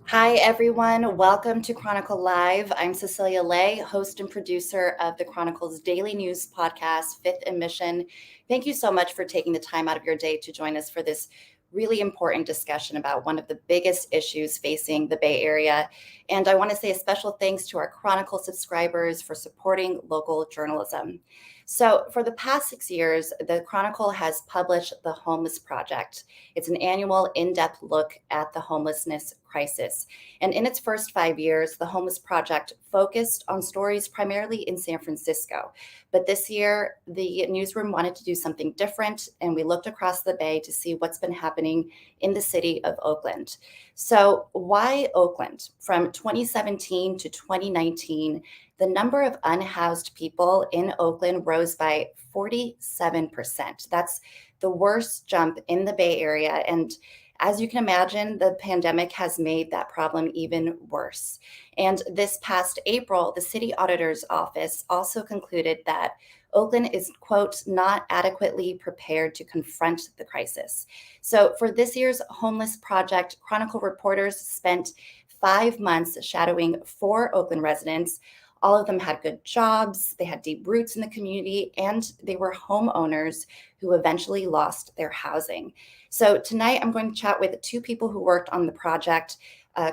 Hi, everyone. Welcome to Chronicle Live. I'm Cecilia Lei, host and producer of the Chronicle's daily news podcast, Fifth and Mission. Thank you so much for taking the time out of your day to join us for this really important discussion about one of the biggest issues facing the Bay Area. And I want to say a special thanks to our Chronicle subscribers for supporting local journalism. So, for the past 6 years, the Chronicle has published The Homeless Project. It's an annual in depth look at the homelessness crisis. And in its first 5 years, the Homeless Project focused on stories primarily in San Francisco. But this year, the newsroom wanted to do something different, and we looked across the Bay to see what's been happening in the city of Oakland. So, why Oakland? From 2017 to 2019, the number of unhoused people in Oakland rose by 47%. That's the worst jump in the Bay Area. And as you can imagine, the pandemic has made that problem even worse. And this past April, the city auditor's office also concluded that Oakland is, quote, not adequately prepared to confront the crisis. So for this year's Homeless Project, Chronicle reporters spent 5 months shadowing 4 Oakland residents. All of them had good jobs, they had deep roots in the community, and they were homeowners who eventually lost their housing. So tonight I'm going to chat with 2 people who worked on the project,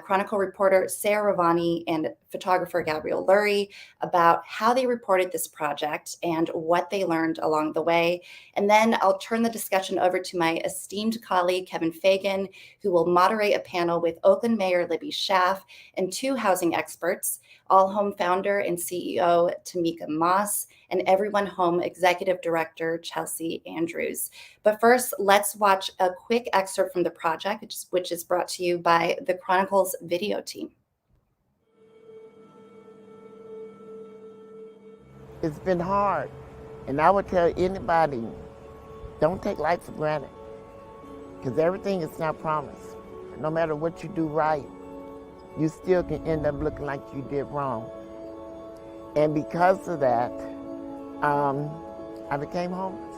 Chronicle reporter Sarah Ravani and photographer Gabrielle Lurie, about how they reported this project and what they learned along the way. And then I'll turn the discussion over to my esteemed colleague, Kevin Fagan, who will moderate a panel with Oakland Mayor Libby Schaaf and 2 housing experts, All Home founder and CEO Tomiquia and Everyone Home Executive Director Chelsea Andrews. But first, let's watch a quick excerpt from the project, which is brought to you by the Chronicle's video team. It's been hard, and I would tell anybody, don't take life for granted, because everything is not promised. No matter what you do right, you still can end up looking like you did wrong. And because of that, I became homeless.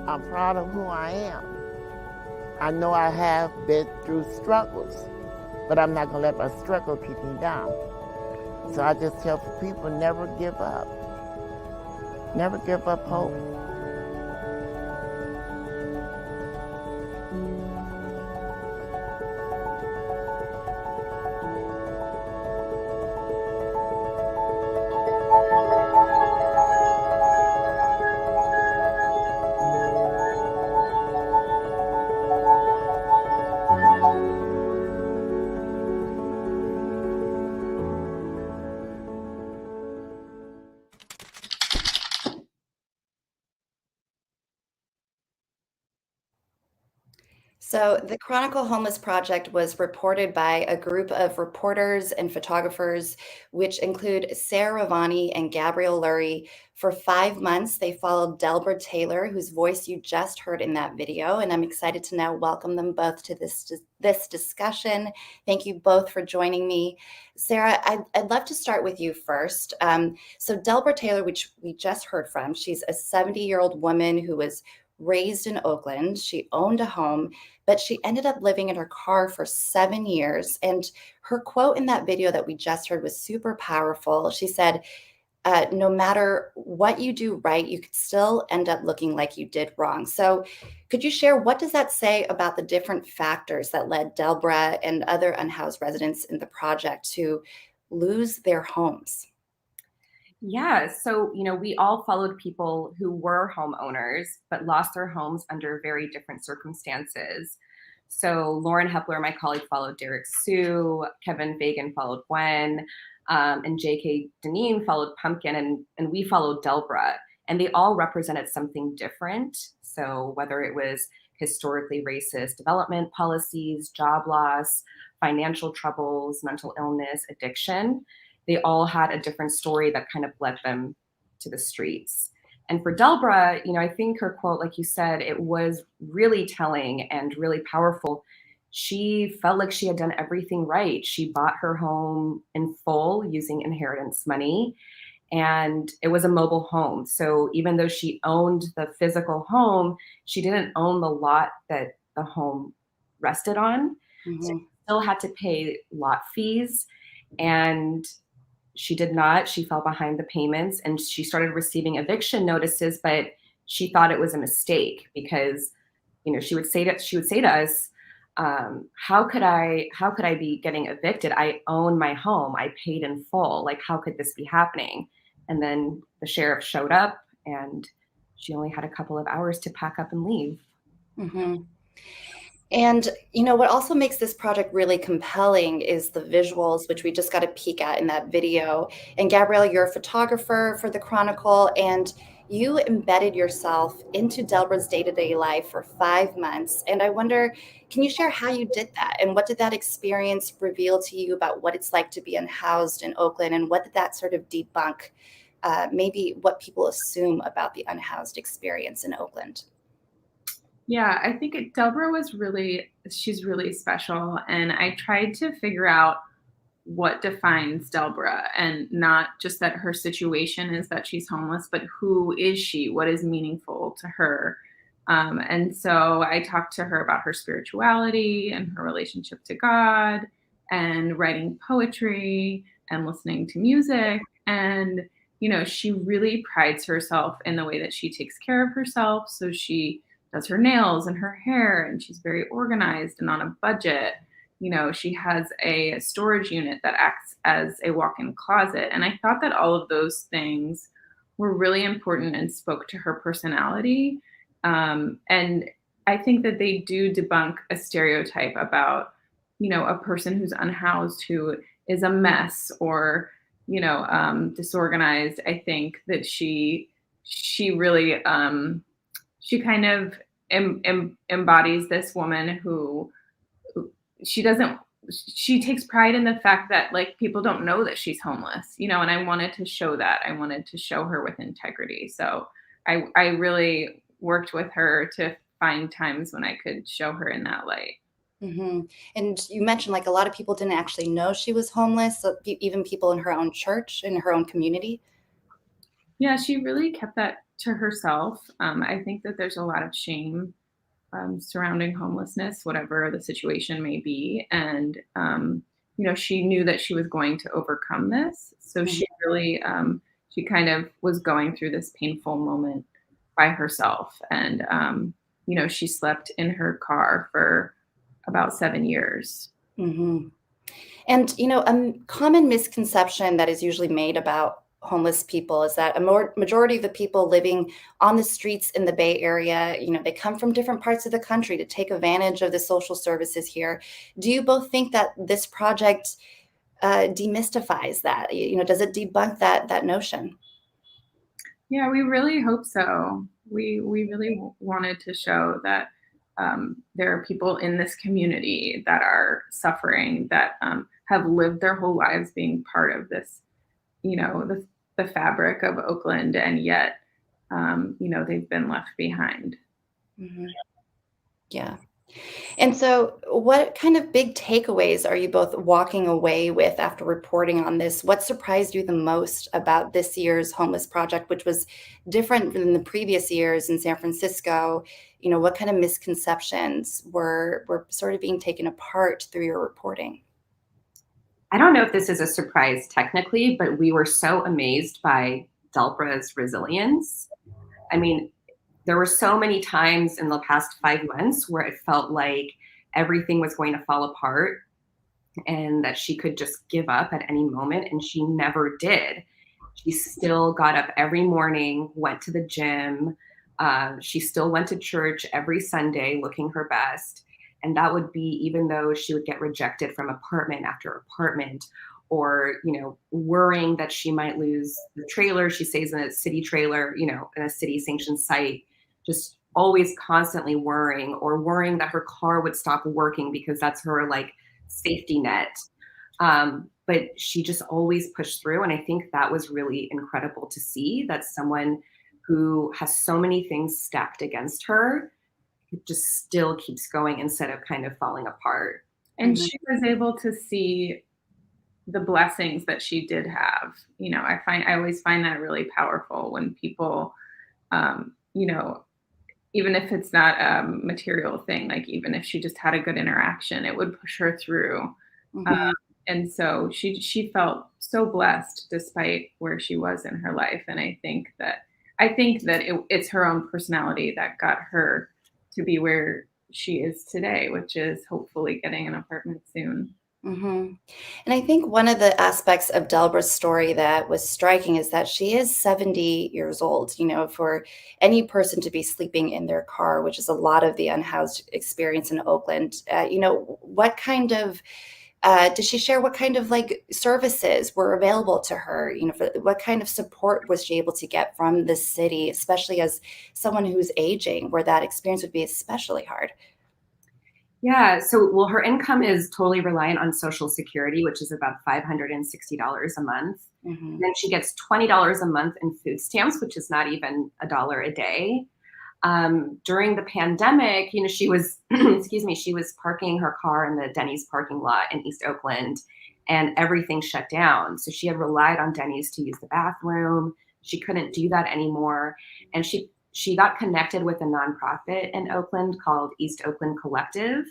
I'm proud of who I am. I know I have been through struggles, but I'm not gonna let my struggle keep me down. So I just tell people, never give up. Never give up hope. So, the Chronicle Homeless Project was reported by a group of reporters and photographers, which include Sarah Ravani and Gabrielle Lurie. For 5 months, they followed Delbert Taylor, whose voice you just heard in that video. And I'm excited to now welcome them both to this discussion. Thank you both for joining me. Sarah, I'd love to start with you first. So, Delbert Taylor, which we just heard from, she's a 70-year-old woman who was raised in Oakland. She owned a home, but she ended up living in her car for 7 years. And her quote in that video that we just heard was super powerful. She said, no matter what you do right, you could still end up looking like you did wrong. So could you share, what does that say about the different factors that led Delbra and other unhoused residents in the project to lose their homes? Yeah, so we all followed people who were homeowners but lost their homes under very different circumstances. So Lauren Hepler, my colleague, followed Derek Sue, Kevin Fagan followed Gwen, and J.K. Deneen followed Pumpkin, and we followed Delbra. And they all represented something different. So whether it was historically racist development policies, job loss, financial troubles, mental illness, addiction, they all had a different story that kind of led them to the streets. And for Delbra, I think her quote, like you said, it was really telling and really powerful. She felt like she had done everything right. She bought her home in full using inheritance money. and it was a mobile home. So even though she owned the physical home, she didn't own the lot that the home rested on. So Mm-hmm. she still had to pay lot fees, and she did not. She fell behind the payments, and she started receiving eviction notices, but she thought it was a mistake because, she would say to us, how could I be getting evicted? I own my home. I paid in full. Like, how could this be happening? And then the sheriff showed up, and she only had a couple of hours to pack up and leave. Mm-hmm. And what also makes this project really compelling is the visuals, which we just got a peek at in that video. And Gabrielle, you're a photographer for the Chronicle, and you embedded yourself into Delbra's day-to-day life for 5 months. And I wonder, can you share how you did that? And what did that experience reveal to you about what it's like to be unhoused in Oakland? And what did that sort of debunk, maybe what people assume about the unhoused experience in Oakland? Yeah, I think Delbra she's really special. And I tried to figure out what defines Delbra, and not just that her situation is that she's homeless, but who is she? What is meaningful to her? And so I talked to her about her spirituality and her relationship to God, and writing poetry and listening to music. And, she really prides herself in the way that she takes care of herself. So she does her nails and her hair, and she's very organized and on a budget. She has a storage unit that acts as a walk-in closet. And I thought that all of those things were really important and spoke to her personality. And I think that they do debunk a stereotype about, a person who's unhoused who is a mess or, disorganized. I think that she really, she kind of embodies this woman who she takes pride in the fact that, like, people don't know that she's homeless, and I wanted to show that. I wanted to show her with integrity. So I really worked with her to find times when I could show her in that light. Mm-hmm. And you mentioned like a lot of people didn't actually know she was homeless, so even people in her own church, in her own community. Yeah, she really kept that to herself. I think that there's a lot of shame surrounding homelessness, whatever the situation may be. And, she knew that she was going to overcome this. So she really, she kind of was going through this painful moment by herself. And, she slept in her car for about 7 years. Mm-hmm. And, a common misconception that is usually made about homeless people is that a majority of the people living on the streets in the Bay Area, they come from different parts of the country to take advantage of the social services here. Do you both think that this project demystifies that? Does it debunk that notion? Yeah, we really hope so. We really wanted to show that there are people in this community that are suffering, that have lived their whole lives being part of this, the fabric of Oakland, and yet, they've been left behind. Mm-hmm. Yeah. And so what kind of big takeaways are you both walking away with after reporting on this? What surprised you the most about this year's homeless project, which was different than the previous years in San Francisco? What kind of misconceptions were sort of being taken apart through your reporting? I don't know if this is a surprise technically, but we were so amazed by Delbra's resilience. I mean, there were so many times in the past 5 months where it felt like everything was going to fall apart and that she could just give up at any moment, and she never did. She still got up every morning, went to the gym. She still went to church every Sunday looking her best. And that would be even though she would get rejected from apartment after apartment, or, worrying that she might lose the trailer. She stays in a city trailer, in a city sanctioned site, just always constantly worrying, or worrying that her car would stop working because that's her like safety net. But she just always pushed through. And I think that was really incredible to see, that someone who has so many things stacked against her just still keeps going instead of kind of falling apart. And she was able to see the blessings that she did have. I always find that really powerful when people, you know, even if it's not a material thing, like even if she just had a good interaction, it would push her through. Mhm. And so she felt so blessed despite where she was in her life. And I think that it's her own personality that got her to be where she is today, which is hopefully getting an apartment soon. Mhm. And I think one of the aspects of Delbra's story that was striking is that she is 70 years old. For any person to be sleeping in their car, which is a lot of the unhoused experience in Oakland, what kind of did she share what kind of like services were available to her? What kind of support was she able to get from the city, especially as someone who's aging, where that experience would be especially hard? Yeah, so well, her income is totally reliant on Social Security, which is about $560 a month. Hmm. Then she gets $20 a month in food stamps, which is not even a dollar a day. During the pandemic, she was, excuse me, she was parking her car in the Denny's parking lot in East Oakland, and everything shut down. So she had relied on Denny's to use the bathroom. She couldn't do that anymore, and she got connected with a nonprofit in Oakland called East Oakland Collective,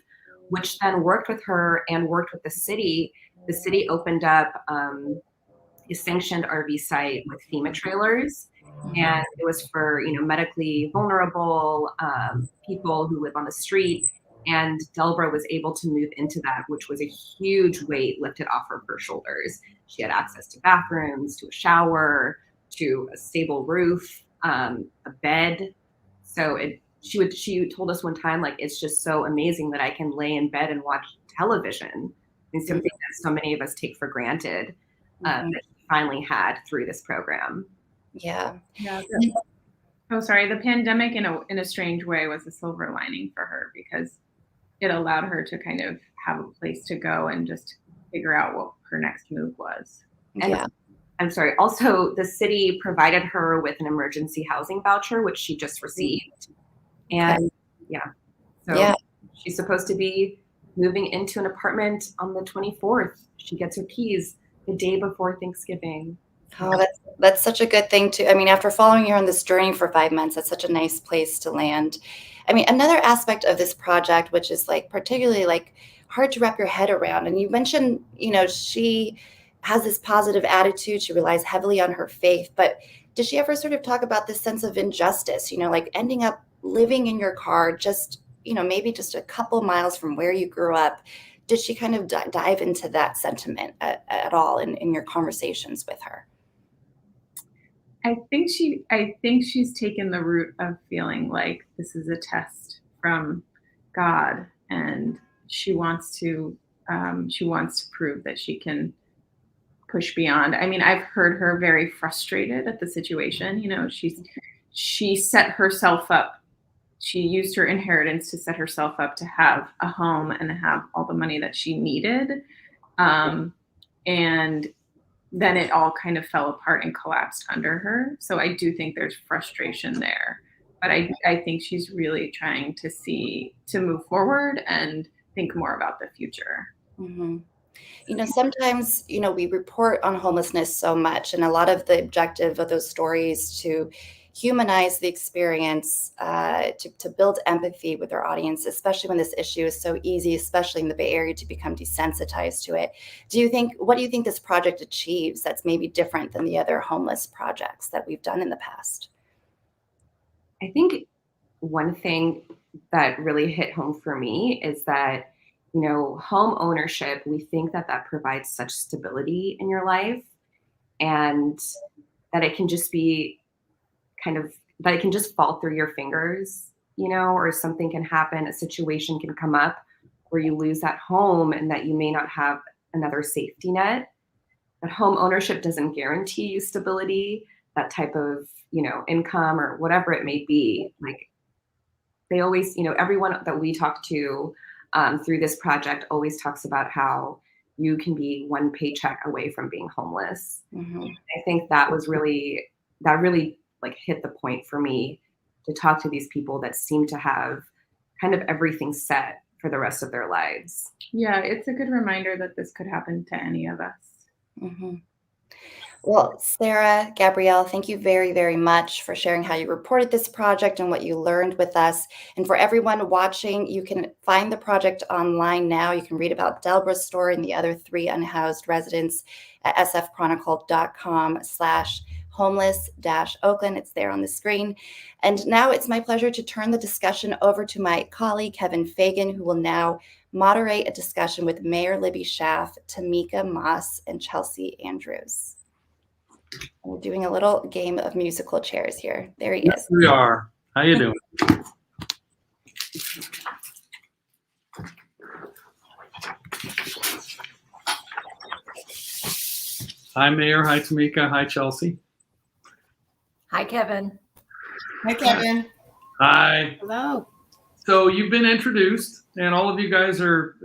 which then worked with her and worked with the city. The city opened up a sanctioned RV site with FEMA trailers, and it was for medically vulnerable people who live on the street. And Delbra was able to move into that, which was a huge weight lifted off of her shoulders. She had access to bathrooms, to a shower, to a stable roof, a bed. So she told us one time, like, it's just so amazing that I can lay in bed and watch television. And something that so many of us take for granted, Hmm. that she finally had through this program. Yeah. Yeah. Oh, sorry. The pandemic, in a strange way, was a silver lining for her because it allowed her to kind of have a place to go and just figure out what her next move was. And Yeah. I'm sorry, also the city provided her with an emergency housing voucher, which she just received. Okay. And yeah, so Yeah. she's supposed to be moving into an apartment on the 24th. She gets her keys the day before Thanksgiving. Oh, that's such a good thing too. I mean, after following you on this journey for 5 months, that's such a nice place to land. I mean, another aspect of this project, which is like particularly like hard to wrap your head around, and you mentioned, she has this positive attitude. She relies heavily on her faith, but did she ever sort of talk about this sense of injustice? Like ending up living in your car, just maybe just a couple miles from where you grew up. Did she kind of dive into that sentiment at all in your conversations with her? I think she's taken the route of feeling like this is a test from God, and she wants to prove that she can push beyond. I mean, I've heard her very frustrated at the situation. She set herself up. She used her inheritance to set herself up to have a home and have all the money that she needed. Um, and then it all kind of fell apart and collapsed under her. So I do think there's frustration there. But I think she's really trying to move forward and think more about the future. Hmm. Sometimes, we report on homelessness so much, and a lot of the objective of those stories to humanize the experience, to build empathy with our audience, especially when this issue is so easy, especially in the Bay Area, to become desensitized to it. What do you think this project achieves that's maybe different than the other homeless projects that we've done in the past? I think one thing that really hit home for me is that, home ownership, we think that that provides such stability in your life, and that it can just be that it can just fall through your fingers, or something can happen, a situation can come up where you lose that home and that you may not have another safety net. But home ownership doesn't guarantee you stability, that type of, income or whatever it may be. Like, they always, everyone that we talk to through this project always talks about how you can be one paycheck away from being homeless. Hmm. I think that really like hit the point for me to talk to these people that seem to have kind of everything set for the rest of their lives. Yeah, it's a good reminder that this could happen to any of us. Mhm. Well, Sarah, Gabrielle, thank you very, very much for sharing how you reported this project and what you learned with us. And for everyone watching, you can find the project online now. You can read about Delbra's story and the other 3 unhoused residents at sfchronicle.com/homeless-Oakland. It's there on the screen. And now it's my pleasure to turn the discussion over to my colleague, Kevin Fagan, who will now moderate a discussion with Mayor Libby Schaaf, Tomiquia Moss, and Chelsea Andrews. We're doing a little game of musical chairs here. There he is. We are. How you doing? Hi, Mayor. Hi, Tomiquia. Hi, Chelsea. Hi, Kevin. Hi, Kevin. Hi. Hello. So you've been introduced, and all of you guys are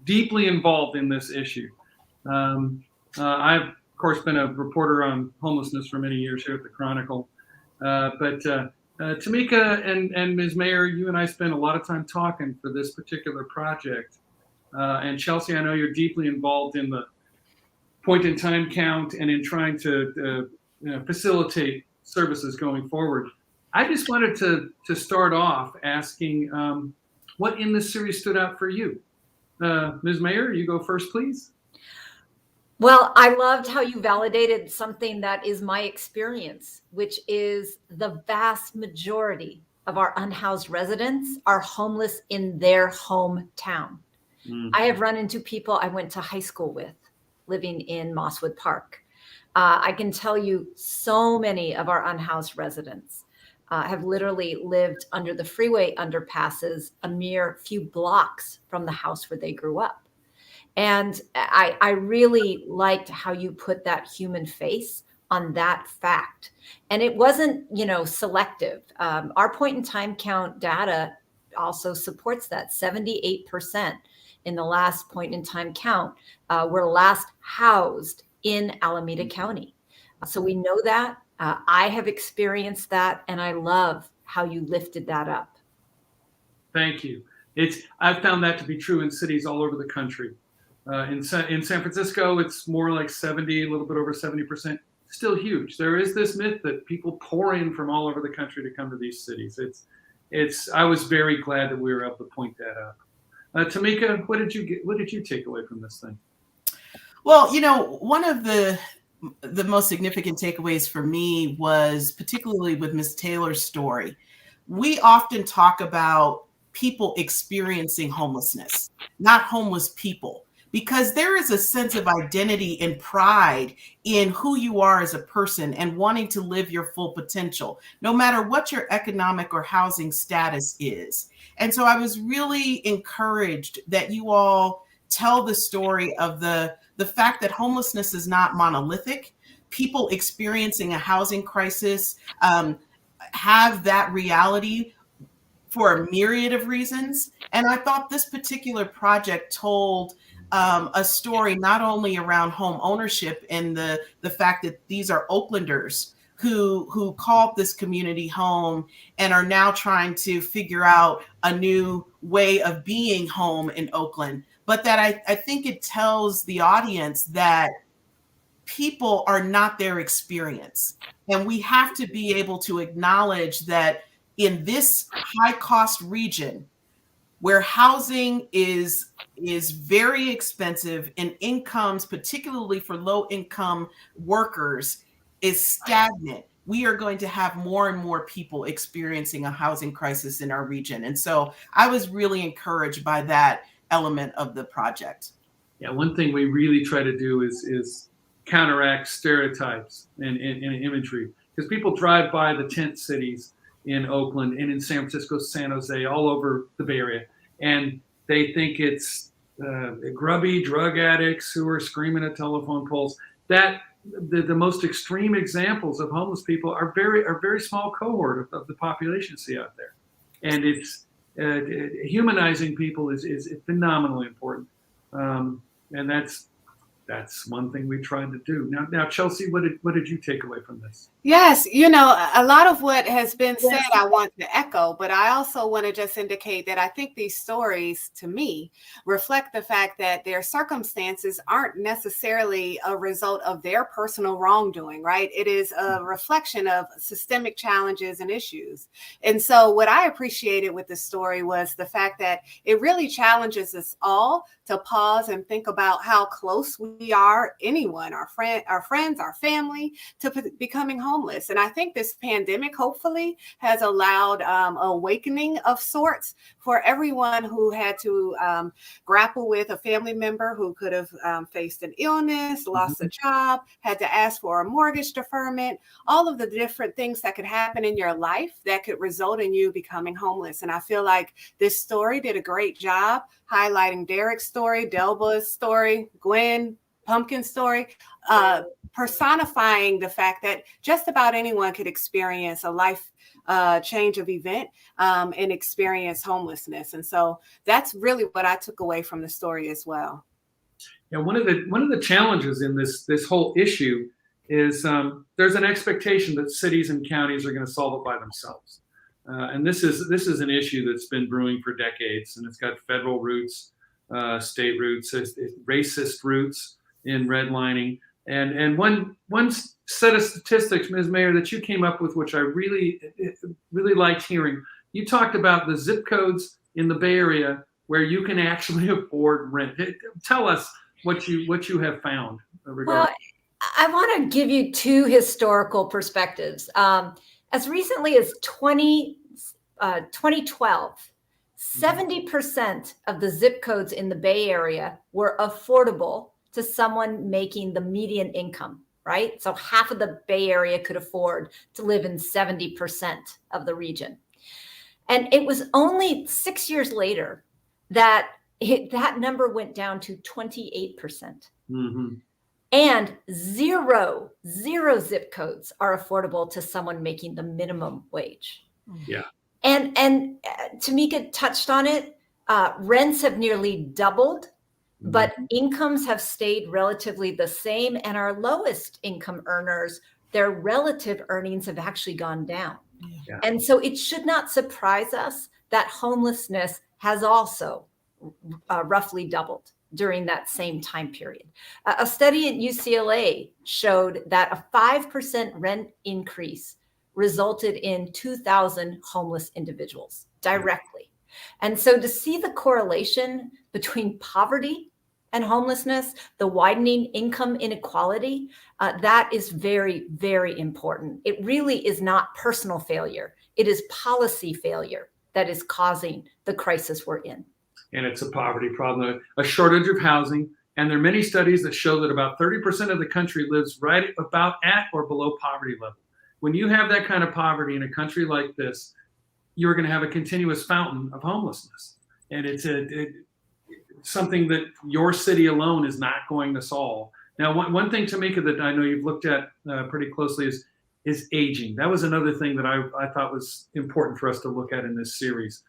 deeply involved in this issue. I've, of course, been a reporter on homelessness for many years here at the Chronicle. But Tomiquia and Ms. Mayor, you and I spent a lot of time talking for this particular project. And Chelsea, I know you're deeply involved in the point-in-time count and in trying to facilitate services going forward. I just wanted to start off asking what in this series stood out for you. Ms. Mayor, you go first, please. Well, I loved how you validated something that is my experience, which is the vast majority of our unhoused residents are homeless in their hometown. Mm-hmm. I have run into people I went to high school with living in Mosswood Park. I can tell you so many of our unhoused residents have literally lived under the freeway underpasses a mere few blocks from the house where they grew up. And I really liked how you put that human face on that fact. And it wasn't, selective. Our point in time count data also supports that. 78% in the last point in time count were last housed in Alameda County. So we know that. I have experienced that, and I love how you lifted that up. Thank you. I've found that to be true in cities all over the country. In San Francisco, it's more like 70, a little bit over 70%. Still huge. There is this myth that people pour in from all over the country to come to these cities. I was very glad that we were able to point that out. Tomiquia, what did you take away from this thing? Well, one of the most significant takeaways for me was particularly with Ms. Taylor's story. We often talk about people experiencing homelessness, not homeless people, because there is a sense of identity and pride in who you are as a person and wanting to live your full potential, no matter what your economic or housing status is. And so I was really encouraged that you all tell the story of the fact that homelessness is not monolithic. People experiencing a housing crisis have that reality for a myriad of reasons. And I thought this particular project told a story not only around home ownership and the fact that these are Oaklanders who called this community home and are now trying to figure out a new way of being home in Oakland, but that I think it tells the audience that people are not their experience. And we have to be able to acknowledge that in this high cost region where housing is very expensive and incomes, particularly for low income workers, is stagnant, we are going to have more and more people experiencing a housing crisis in our region. And so I was really encouraged by that element of the project. Yeah, one thing we really try to do is counteract stereotypes and imagery, because people drive by the tent cities in Oakland and in San Francisco, San Jose, all over the Bay Area, and they think it's grubby drug addicts who are screaming at telephone poles. That the most extreme examples of homeless people are very small cohort of the population you see out there, and it's humanizing people is phenomenally important, and that's That's one thing we tried to do. Now, Chelsea, what did you take away from this? Yes, you know, a lot of what has been said, I want to echo, but I also want to just indicate that I think these stories, to me, reflect the fact that their circumstances aren't necessarily a result of their personal wrongdoing, right? It is a reflection of systemic challenges and issues. And so what I appreciated with this story was the fact that it really challenges us all to pause and think about how close we are, anyone, our friends, our family, to becoming homeless. And I think this pandemic hopefully has allowed awakening of sorts for everyone who had to grapple with a family member who could have faced an illness, lost a job, had to ask for a mortgage deferment, all of the different things that could happen in your life that could result in you becoming homeless. And I feel like this story did a great job highlighting Derek's story, Delba's story, Gwen, Pumpkin's story, personifying the fact that just about anyone could experience a life change of event and experience homelessness. And so that's really what I took away from the story as well. Yeah, one of the challenges in this whole issue is there's an expectation that cities and counties are going to solve it by themselves. And this is an issue that's been brewing for decades, and it's got federal roots, state roots, racist roots in redlining. And one set of statistics, Ms. Mayor, that you came up with, which I really liked hearing. You talked about the zip codes in the Bay Area where you can actually afford rent. Tell us what you have found regarding. Well, I want to give you two historical perspectives. As recently as 2012, 70% of the zip codes in the Bay Area were affordable to someone making the median income, right? So half of the Bay Area could afford to live in 70% of the region. And it was only 6 years later that that number went down to 28%. Mm-hmm. And zero zip codes are affordable to someone making the minimum wage. Yeah. And Tomiquia touched on it. Rents have nearly doubled, but incomes have stayed relatively the same. And our lowest income earners, their relative earnings have actually gone down. Yeah. And so it should not surprise us that homelessness has also roughly doubled during that same time period. A study at UCLA showed that a 5% rent increase resulted in 2,000 homeless individuals directly. And so to see the correlation between poverty and homelessness, the widening income inequality, that is very, very important. It really is not personal failure. It is policy failure that is causing the crisis we're in. And it's a poverty problem, a shortage of housing. And there are many studies that show that about 30% of the country lives right about at or below poverty level. When you have that kind of poverty in a country like this, you're going to have a continuous fountain of homelessness. And it's something that your city alone is not going to solve. Now, one thing, Tomiquia, that I know you've looked at pretty closely is aging. That was another thing that I thought was important for us to look at in this series.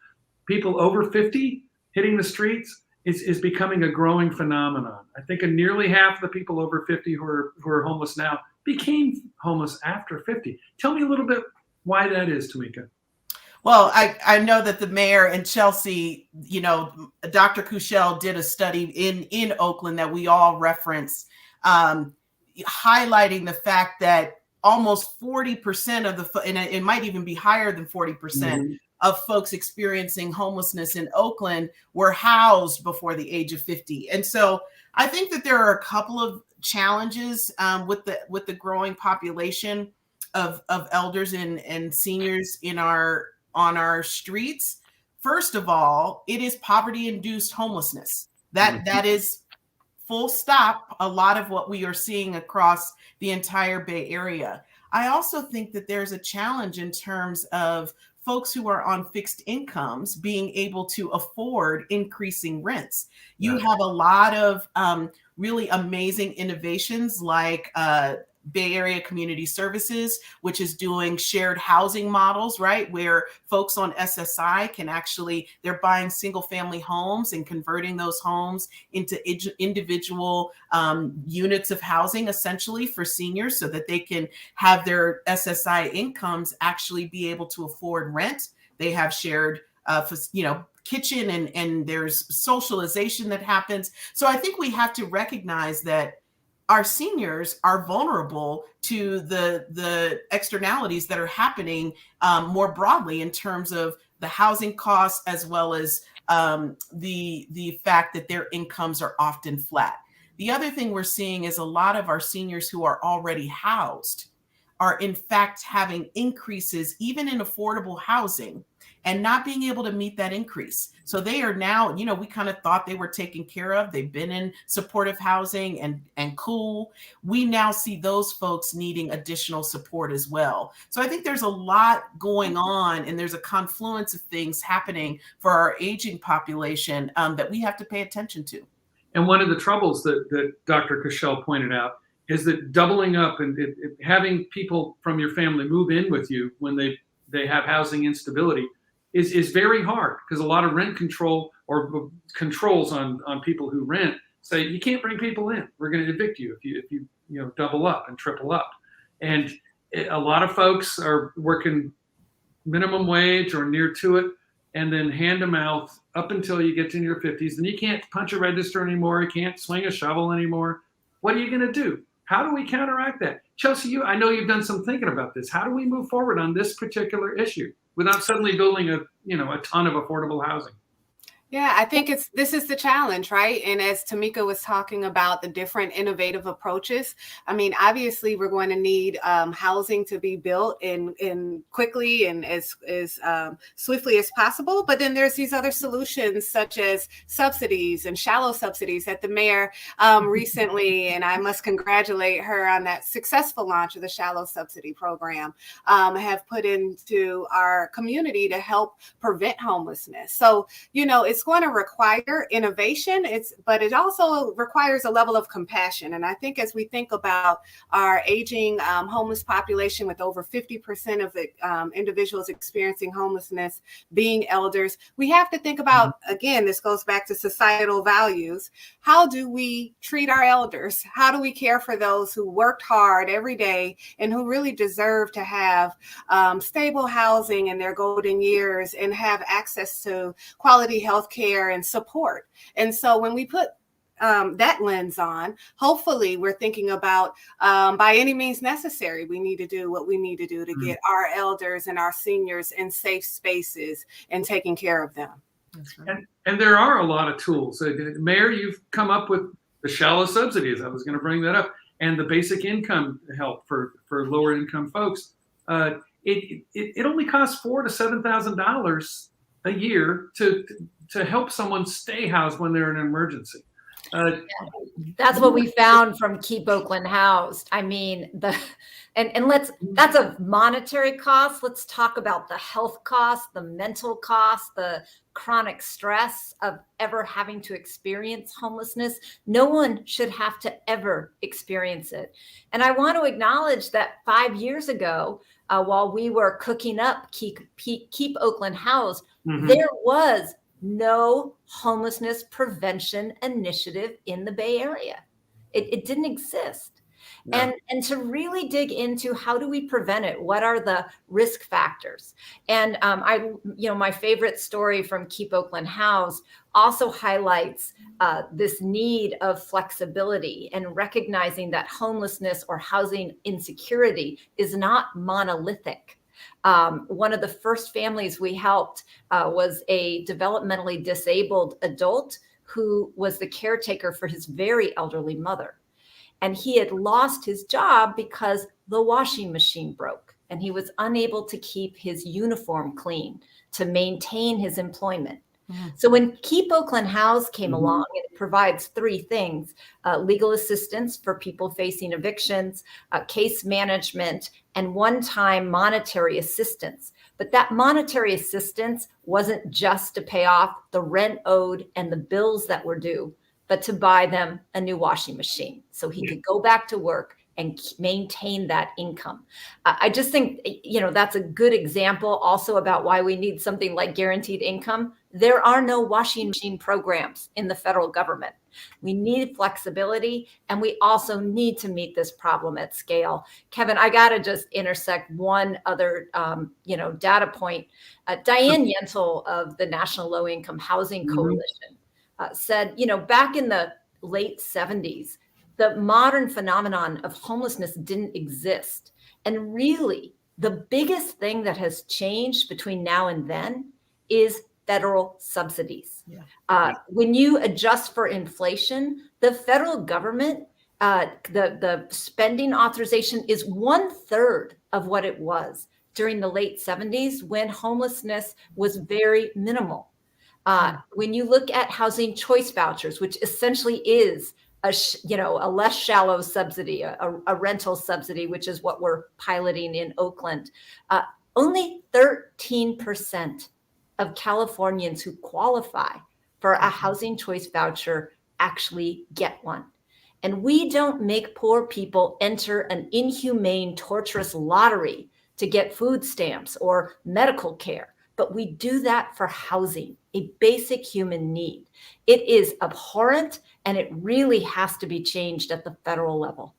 People over 50 hitting the streets is becoming a growing phenomenon. I think nearly half of the people over 50 who are homeless now became homeless after 50. Tell me a little bit why that is, Tomiquia. Well, I know that the mayor and Chelsea, you know, Dr. Kushel did a study in Oakland that we all reference, highlighting the fact that almost 40% of and it might even be higher than 40%, of folks experiencing homelessness in Oakland were housed before the age of 50. And so I think that there are a couple of challenges with the growing population of elders and seniors on our streets. First of all, it is poverty-induced homelessness. That is full stop a lot of what we are seeing across the entire Bay Area. I also think that there's a challenge in terms of folks who are on fixed incomes being able to afford increasing rents. You have a lot of really amazing innovations like Bay Area Community Services, which is doing shared housing models, right? Where folks on SSI can actually, they're buying single family homes and converting those homes into individual units of housing, essentially for seniors, so that they can have their SSI incomes actually be able to afford rent. They have shared, kitchen, and there's socialization that happens. So I think we have to recognize that our seniors are vulnerable to the externalities that are happening more broadly in terms of the housing costs, as well as the fact that their incomes are often flat. The other thing we're seeing is a lot of our seniors who are already housed are in fact having increases even in affordable housing and not being able to meet that increase. So they are now, we kind of thought they were taken care of. They've been in supportive housing and cool. We now see those folks needing additional support as well. So I think there's a lot going on, and there's a confluence of things happening for our aging population that we have to pay attention to. And one of the troubles that Dr. Cashel pointed out is that doubling up and having people from your family move in with you when they have housing instability is very hard, because a lot of rent control or controls on people who rent say you can't bring people in. We're going to evict you if you double up and triple up. And a lot of folks are working minimum wage or near to it, and then hand to mouth up until you get to your 50s. And you can't punch a register anymore. You can't swing a shovel anymore. What are you going to do? How do we counteract that? Chelsea, I know you've done some thinking about this. How do we move forward on this particular issue without suddenly building a ton of affordable housing? Yeah, I think this is the challenge, right? And as Tomiquia was talking about the different innovative approaches, I mean, obviously we're going to need housing to be built in quickly and as swiftly as possible. But then there's these other solutions, such as subsidies and shallow subsidies that the mayor recently, and I must congratulate her on that successful launch of the shallow subsidy program, have put into our community to help prevent homelessness. So, it's going to require innovation, but it also requires a level of compassion. And I think as we think about our aging homeless population, with over 50% of individuals experiencing homelessness being elders, we have to think about, again, this goes back to societal values. How do we treat our elders? How do we care for those who worked hard every day and who really deserve to have stable housing in their golden years and have access to quality health care and support? And so when we put that lens on, hopefully we're thinking about by any means necessary, we need to do what we need to do to get our elders and our seniors in safe spaces and taking care of them. That's right. And there are a lot of tools. Mayor, you've come up with the shallow subsidies. I was going to bring that up, and the basic income help for lower income folks. It only costs $4,000 to $7,000 a year to help someone stay housed when they're in an emergency. That's what we found from Keep Oakland Housed. I mean, that's a monetary cost. Let's talk about the health cost, the mental cost, the chronic stress of ever having to experience homelessness. No one should have to ever experience it. And I want to acknowledge that 5 years ago, while we were cooking up Keep Oakland Housed, there was no homelessness prevention initiative in the Bay Area. It didn't exist. Yeah. And to really dig into how do we prevent it? What are the risk factors? And my favorite story from Keep Oakland Housed also highlights this need of flexibility and recognizing that homelessness or housing insecurity is not monolithic. One of the first families we helped was a developmentally disabled adult who was the caretaker for his very elderly mother. And he had lost his job because the washing machine broke and he was unable to keep his uniform clean to maintain his employment. So when Keep Oakland Housed came along, it provides three things: legal assistance for people facing evictions, case management, and one-time monetary assistance. But that monetary assistance wasn't just to pay off the rent owed and the bills that were due, but to buy them a new washing machine so he could go back to work and maintain that income. I just think, that's a good example also about why we need something like guaranteed income. There are no washing machine programs in the federal government. We need flexibility, and we also need to meet this problem at scale. Kevin, I got to just intersect one other, data point. Diane Yentl of the National Low Income Housing Coalition said, back in the late 70s, the modern phenomenon of homelessness didn't exist. And really, the biggest thing that has changed between now and then is federal subsidies. When you adjust for inflation, the federal government, the spending authorization is 1/3 of what it was during the late 70s when homelessness was very minimal. When you look at housing choice vouchers, which essentially is a less shallow subsidy, a rental subsidy, which is what we're piloting in Oakland, only 13% of Californians who qualify for a housing choice voucher actually get one. And we don't make poor people enter an inhumane, torturous lottery to get food stamps or medical care, but we do that for housing, a basic human need. It is abhorrent, and it really has to be changed at the federal level.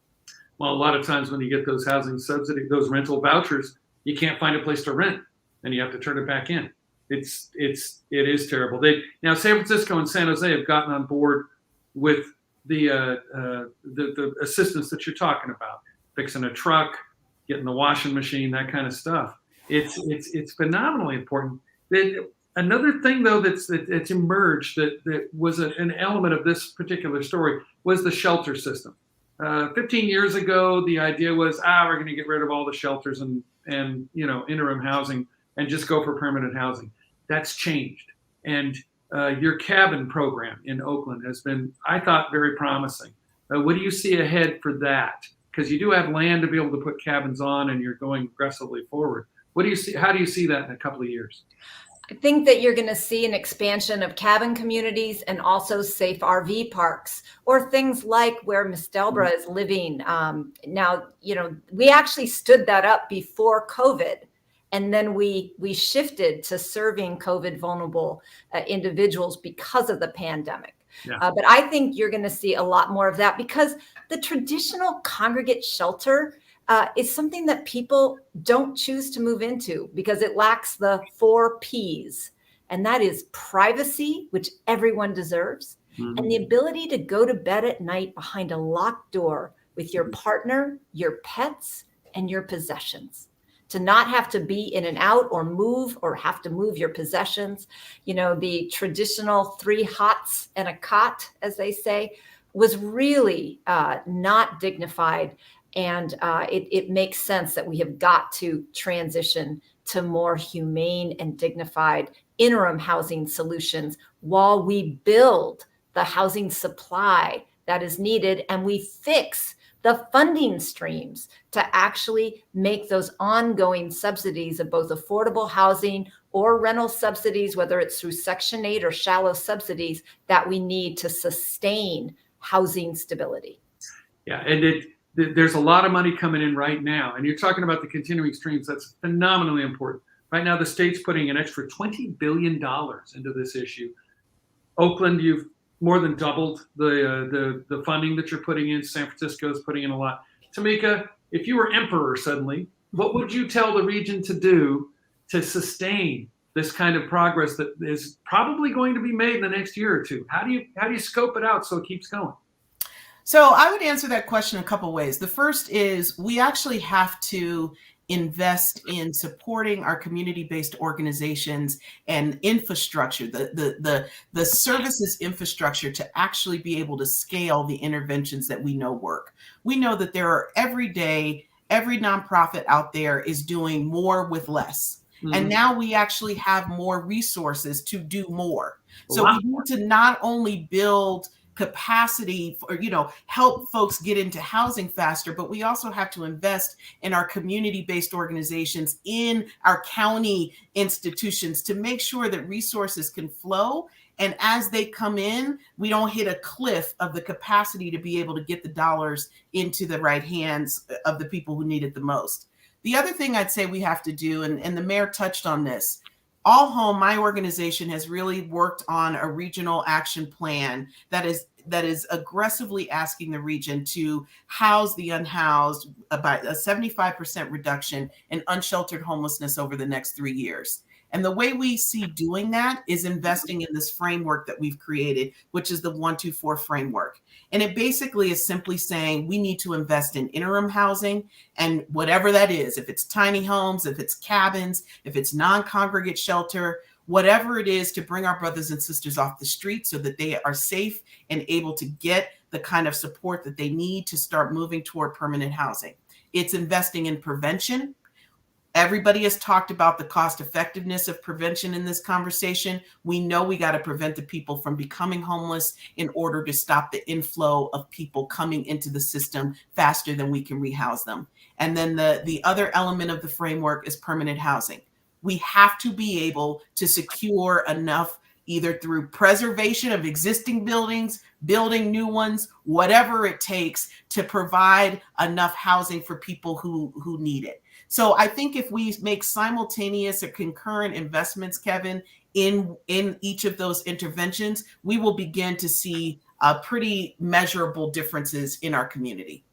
Well, a lot of times when you get those housing subsidy, those rental vouchers, you can't find a place to rent, and you have to turn it back in. It is terrible. Now San Francisco and San Jose have gotten on board with the assistance that you're talking about, fixing a truck, getting the washing machine, that kind of stuff. It's phenomenally important. Another thing though that's emerged that was an element of this particular story was the shelter system. 15 years ago, the idea was, we're going to get rid of all the shelters and interim housing and just go for permanent housing. That's changed. And your cabin program in Oakland has been, I thought, very promising. What do you see ahead for that? Because you do have land to be able to put cabins on, and you're going aggressively forward. What do you see? How do you see that in a couple of years? I think that you're going to see an expansion of cabin communities and also safe RV parks, or things like where Miss Delbra is living. Now, we actually stood that up before COVID, and then we shifted to serving COVID vulnerable individuals because of the pandemic. Yeah. But I think you're going to see a lot more of that, because the traditional congregate shelter is something that people don't choose to move into because it lacks the 4 Ps. And that is privacy, which everyone deserves, and the ability to go to bed at night behind a locked door with your partner, your pets, and your possessions. To not have to be in and out or have to move your possessions. The traditional 3 hots and a cot, as they say, was really not dignified. And it makes sense that we have got to transition to more humane and dignified interim housing solutions while we build the housing supply that is needed, and we fix the funding streams to actually make those ongoing subsidies of both affordable housing or rental subsidies, whether it's through Section 8 or shallow subsidies, that we need to sustain housing stability. Yeah, and there's a lot of money coming in right now. And you're talking about the continuing streams. That's phenomenally important. Right now, the state's putting an extra $20 billion into this issue. Oakland, you've more than doubled the funding that you're putting in. San Francisco is putting in a lot. Tomiquia, if you were emperor suddenly, what would you tell the region to do to sustain this kind of progress that is probably going to be made in the next year or two? How do you scope it out so it keeps going? So I would answer that question a couple ways. The first is we actually have to invest in supporting our community-based organizations and infrastructure, the services infrastructure to actually be able to scale the interventions that we know work. We know that there are every nonprofit out there is doing more with less. And now we actually have more resources to do more. So we need to not only build capacity for, help folks get into housing faster, but we also have to invest in our community-based organizations, in our county institutions, to make sure that resources can flow. And as they come in, we don't hit a cliff of the capacity to be able to get the dollars into the right hands of the people who need it the most. The other thing I'd say we have to do, and the mayor touched on this, All Home, my organization, has really worked on a regional action plan that is aggressively asking the region to house the unhoused, about a 75% reduction in unsheltered homelessness over the next 3 years. And the way we see doing that is investing in this framework that we've created, which is the 124 framework. And it basically is simply saying we need to invest in interim housing, and whatever that is, if it's tiny homes, if it's cabins, if it's non-congregate shelter, whatever it is, to bring our brothers and sisters off the street so that they are safe and able to get the kind of support that they need to start moving toward permanent housing. It's investing in prevention. Everybody has talked about the cost effectiveness of prevention in this conversation. We know we got to prevent the people from becoming homeless in order to stop the inflow of people coming into the system faster than we can rehouse them. And then the other element of the framework is permanent housing. We have to be able to secure enough, either through preservation of existing buildings, building new ones, whatever it takes, to provide enough housing for people who need it. So I think if we make simultaneous or concurrent investments, Kevin, in each of those interventions, we will begin to see pretty measurable differences in our community.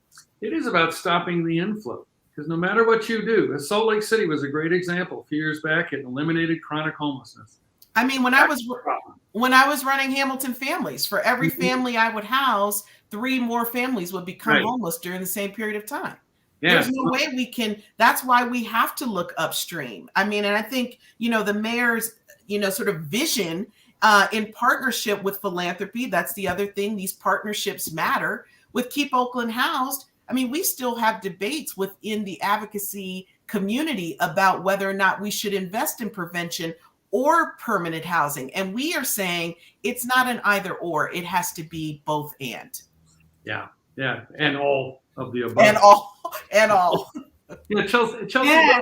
It is about stopping the inflow, because no matter what you do, Salt Lake City was a great example. A few years back, it eliminated chronic homelessness. I mean, when I was running Hamilton Families, for every family I would house, 3 more families would become homeless during the same period of time. Yeah. There's no way we can. That's why we have to look upstream. I mean, and I think, the mayor's, sort of vision in partnership with philanthropy, that's the other thing. These partnerships matter. With Keep Oakland Housed, I mean, we still have debates within the advocacy community about whether or not we should invest in prevention or permanent housing. And we are saying it's not an either or, it has to be both and. Yeah. And all of the above. And all. Yeah, Chelsea. Yeah.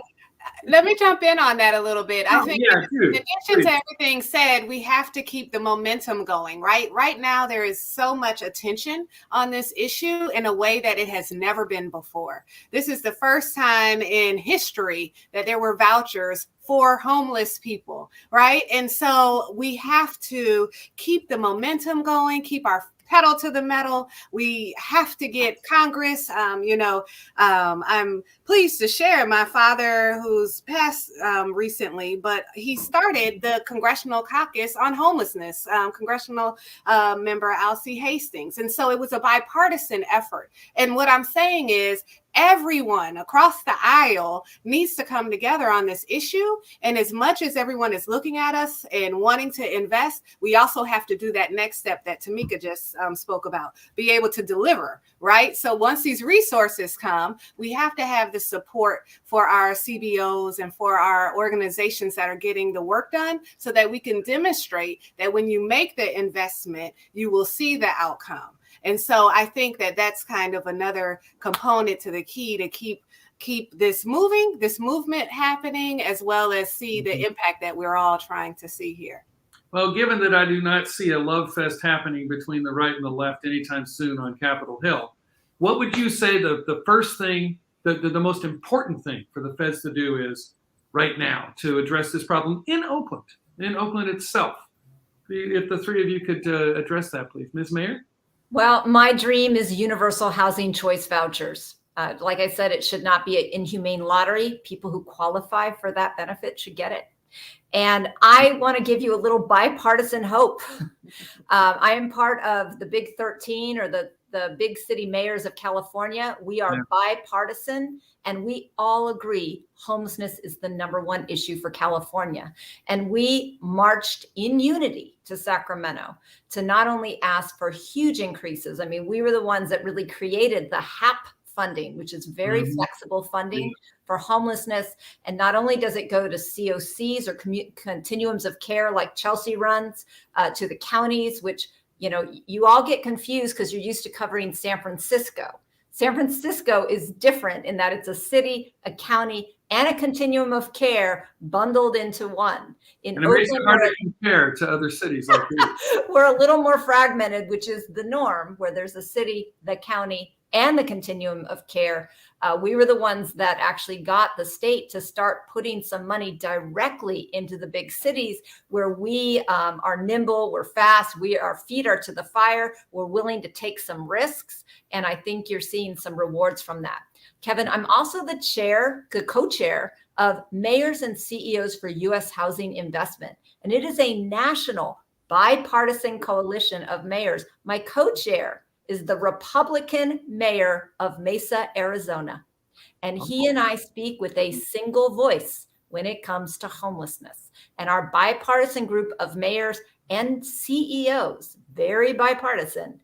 Let me jump in on that a little bit. I think in addition please. to everything said, we have to keep the momentum going, right? Right now, there is so much attention on this issue in a way that it has never been before. This is the first time in history that there were vouchers for homeless people, right? And so we have to keep the momentum going, keep our pedal to the metal. We have to get Congress. I'm pleased to share my father, who's passed recently, but he started the Congressional Caucus on Homelessness, Congressional member Alcee Hastings. And so it was a bipartisan effort. And what I'm saying is, everyone across the aisle needs to come together on this issue. And as much as everyone is looking at us and wanting to invest, we also have to do that next step that Tomiquia just spoke about, be able to deliver, right? So once these resources come, we have to have the support for our CBOs and for our organizations that are getting the work done, so that we can demonstrate that when you make the investment, you will see the outcome. And so I think that that's kind of another component to the key to keep this movement happening, as well as see the impact that we're all trying to see here. Well, given that I do not see a love fest happening between the right and the left anytime soon on Capitol Hill, what would you say the first thing, the most important thing for the feds to do is right now to address this problem in Oakland itself? If the three of you could address that, please. Ms. Mayor? Well, my dream is universal housing choice vouchers. Like I said, it should not be an inhumane lottery. People who qualify for that benefit should get it. And I want to give you a little bipartisan hope. I am part of the Big 13, or the big city mayors of California. We are bipartisan, and we all agree homelessness is the #1 issue for California. And we marched in unity to Sacramento to not only ask for huge increases. I mean, we were the ones that really created the HAP funding, which is very flexible funding for homelessness. And not only does it go to COCs or continuums of care like Chelsea runs, to the counties, which you all get confused because you're used to covering San Francisco. San Francisco is different in that it's a city, a county, and a continuum of care bundled into one. In And it makes it Oakland, hard to compare to other cities like this. we're a little more fragmented, which is the norm, where there's a city, the county, and the continuum of care. We were the ones that actually got the state to start putting some money directly into the big cities, where we are nimble, we're fast, our feet are to the fire, we're willing to take some risks. And I think you're seeing some rewards from that. Kevin, I'm also the co-chair of Mayors and CEOs for U.S. Housing Investment. And it is a national bipartisan coalition of mayors. My co-chair is the Republican mayor of Mesa, Arizona. And he and I speak with a single voice when it comes to homelessness. And our bipartisan group of mayors and CEOs, very bipartisan,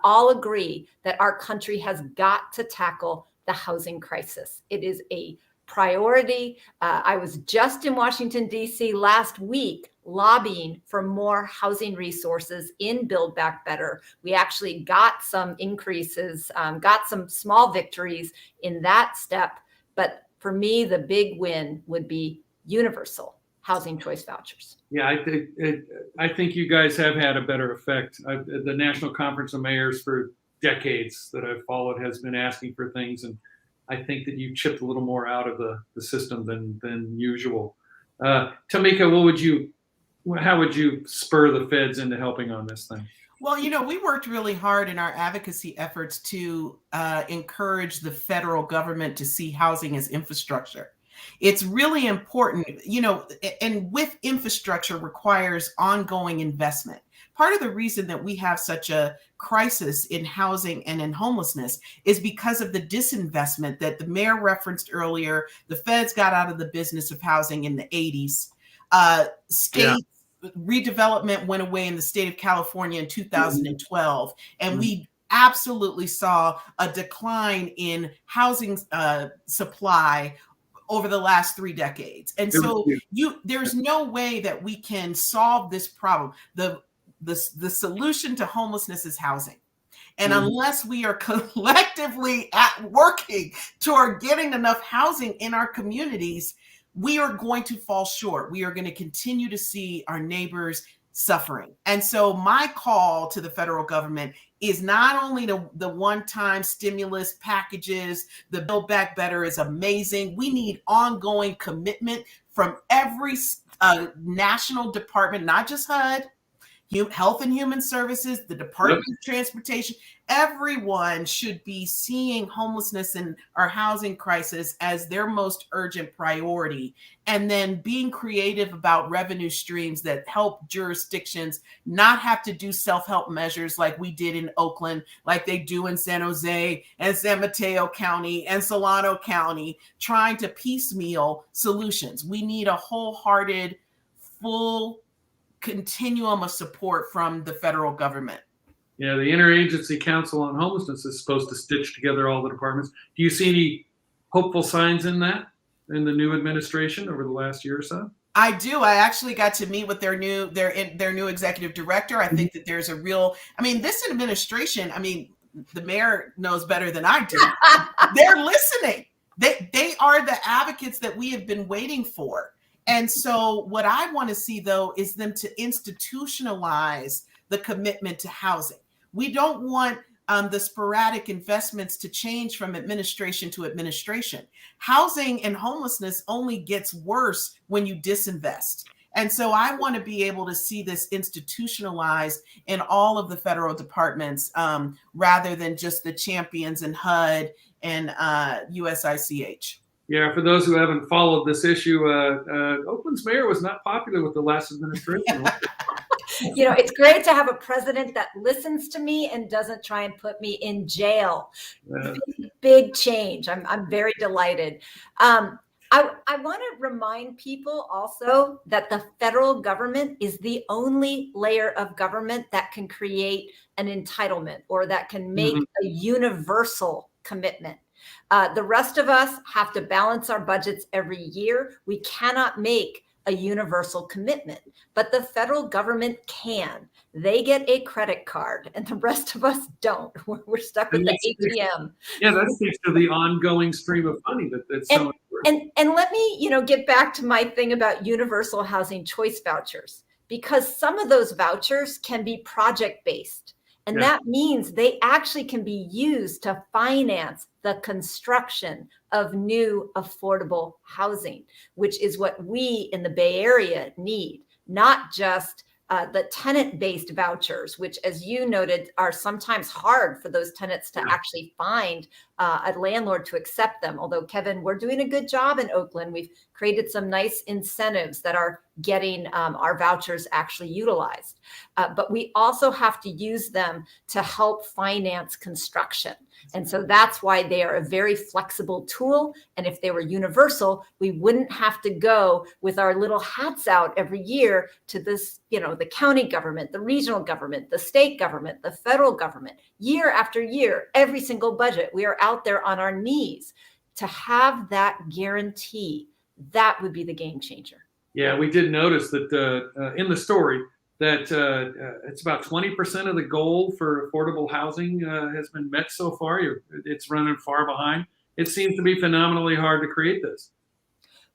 all agree that our country has got to tackle the housing crisis. It is a priority. I was just in Washington, D.C. last week lobbying for more housing resources in Build Back Better. We actually got some increases, got some small victories in that step. But for me, the big win would be universal housing choice vouchers. Yeah, I think you guys have had a better effect. The National Conference of Mayors for decades that I've followed has been asking for things, and I think that you chipped a little more out of the system than usual. Tomiquia, how would you spur the feds into helping on this thing? Well, we worked really hard in our advocacy efforts to encourage the federal government to see housing as infrastructure. It's really important, and with infrastructure requires ongoing investment. Part of the reason that we have such a crisis in housing and in homelessness is because of the disinvestment that the mayor referenced earlier. The feds got out of the business of housing in the 80s. State redevelopment went away in the state of California in 2012. And we absolutely saw a decline in housing supply over the last 3 decades. And so there's no way that we can solve this problem. The solution to homelessness is housing. And unless we are collectively working toward getting enough housing in our communities, we are going to fall short. We are going to continue to see our neighbors suffering. And so my call to the federal government is not only the one-time stimulus packages, the Build Back Better is amazing. We need ongoing commitment from every national department, not just HUD, Health and Human Services, the Department of Transportation. Everyone should be seeing homelessness and our housing crisis as their most urgent priority, and then being creative about revenue streams that help jurisdictions not have to do self-help measures like we did in Oakland, like they do in San Jose and San Mateo County and Solano County, trying to piecemeal solutions. We need a wholehearted, full continuum of support from the federal government. Yeah, the Interagency Council on Homelessness is supposed to stitch together all the departments. Do you see any hopeful signs in that in the new administration over the last year or so? I do. I actually got to meet with their new executive director. I think that there's a real, this administration, the mayor knows better than I do. They're listening. They are the advocates that we have been waiting for. And so what I want to see, though, is them to institutionalize the commitment to housing. We don't want the sporadic investments to change from administration to administration. Housing and homelessness only gets worse when you disinvest. And so I want to be able to see this institutionalized in all of the federal departments rather than just the champions in HUD and USICH. Yeah, for those who haven't followed this issue, Oakland's mayor was not popular with the last administration. It's great to have a president that listens to me and doesn't try and put me in jail. Big change. I'm very delighted. I want to remind people also that the federal government is the only layer of government that can create an entitlement or that can make a universal commitment. The rest of us have to balance our budgets every year. We cannot make a universal commitment, but the federal government can. They get a credit card and the rest of us don't. We're stuck with the ATM. Yeah, that speaks to the ongoing stream of funding that's so important. And let me, get back to my thing about universal housing choice vouchers, because some of those vouchers can be project-based. And that means they actually can be used to finance the construction of new affordable housing, which is what we in the Bay Area need, not just the tenant-based vouchers, which, as you noted, are sometimes hard for those tenants to actually find a landlord to accept them. Although, Kevin, we're doing a good job in Oakland. We've created some nice incentives that are getting our vouchers actually utilized. But we also have to use them to help finance construction. And so that's why they are a very flexible tool. And if they were universal, we wouldn't have to go with our little hats out every year to this, the county government, the regional government, the state government, the federal government. Year after year, every single budget, we are out there on our knees. To have that guarantee, that would be the game changer. Yeah, we did notice that in the story that it's about 20% of the goal for affordable housing has been met so far. It's running far behind. It seems to be phenomenally hard to create this.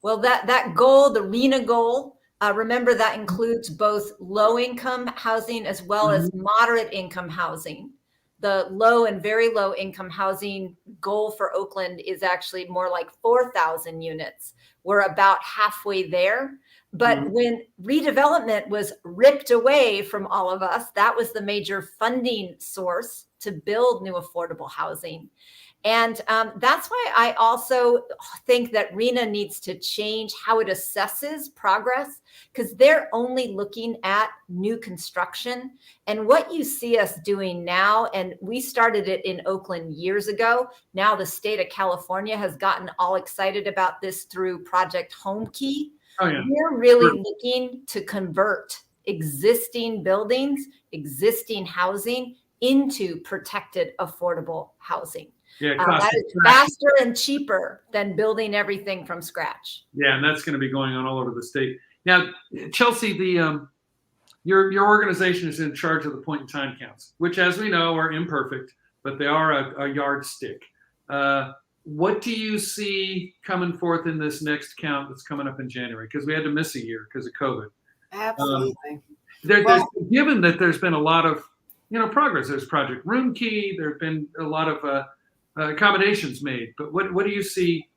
Well, that goal, the RENA goal, remember that includes both low-income housing as well as moderate income housing. The low and very low income housing goal for Oakland is actually more like 4,000 units. We're about halfway there. But when redevelopment was ripped away from all of us, that was the major funding source to build new affordable housing. And that's why I also think that RENA needs to change how it assesses progress, because they're only looking at new construction. And what you see us doing now, and we started it in Oakland years ago, now the state of California has gotten all excited about this through Project Home Key. Oh, yeah. We're really looking to convert existing buildings, existing housing into protected affordable housing. Yeah, that is faster and cheaper than building everything from scratch. Yeah, and that's going to be going on all over the state. Now, Chelsea, your organization is in charge of the point-in-time counts, which, as we know, are imperfect, but they are a yardstick. What do you see coming forth in this next count that's coming up in January? Because we had to miss a year because of COVID. Absolutely. Given that there's been a lot of progress, there's Project Room Key, there have been a lot of accommodations made, but what do you see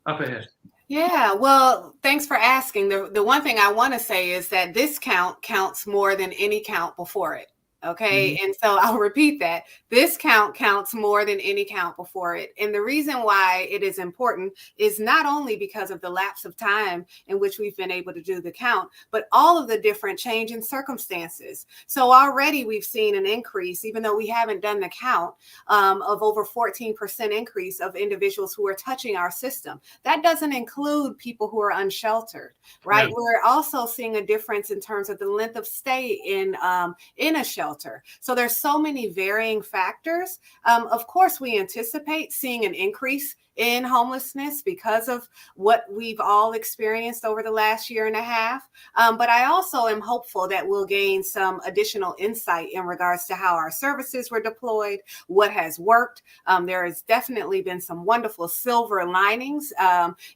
up ahead? Yeah, well, thanks for asking. The one thing I want to say is that this count counts more than any count before it. Okay. And so I'll repeat that. This count counts more than any count before it. And the reason why it is important is not only because of the lapse of time in which we've been able to do the count, but all of the different change in circumstances. So already we've seen an increase, even though we haven't done the count, of over 14% increase of individuals who are touching our system. That doesn't include people who are unsheltered, right? Yeah. We're also seeing a difference in terms of the length of stay in a shelter. So there's so many varying factors. Of course, we anticipate seeing an increase in homelessness because of what we've all experienced over the last year and a half. But I also am hopeful that we'll gain some additional insight in regards to how our services were deployed, what has worked. There has definitely been some wonderful silver linings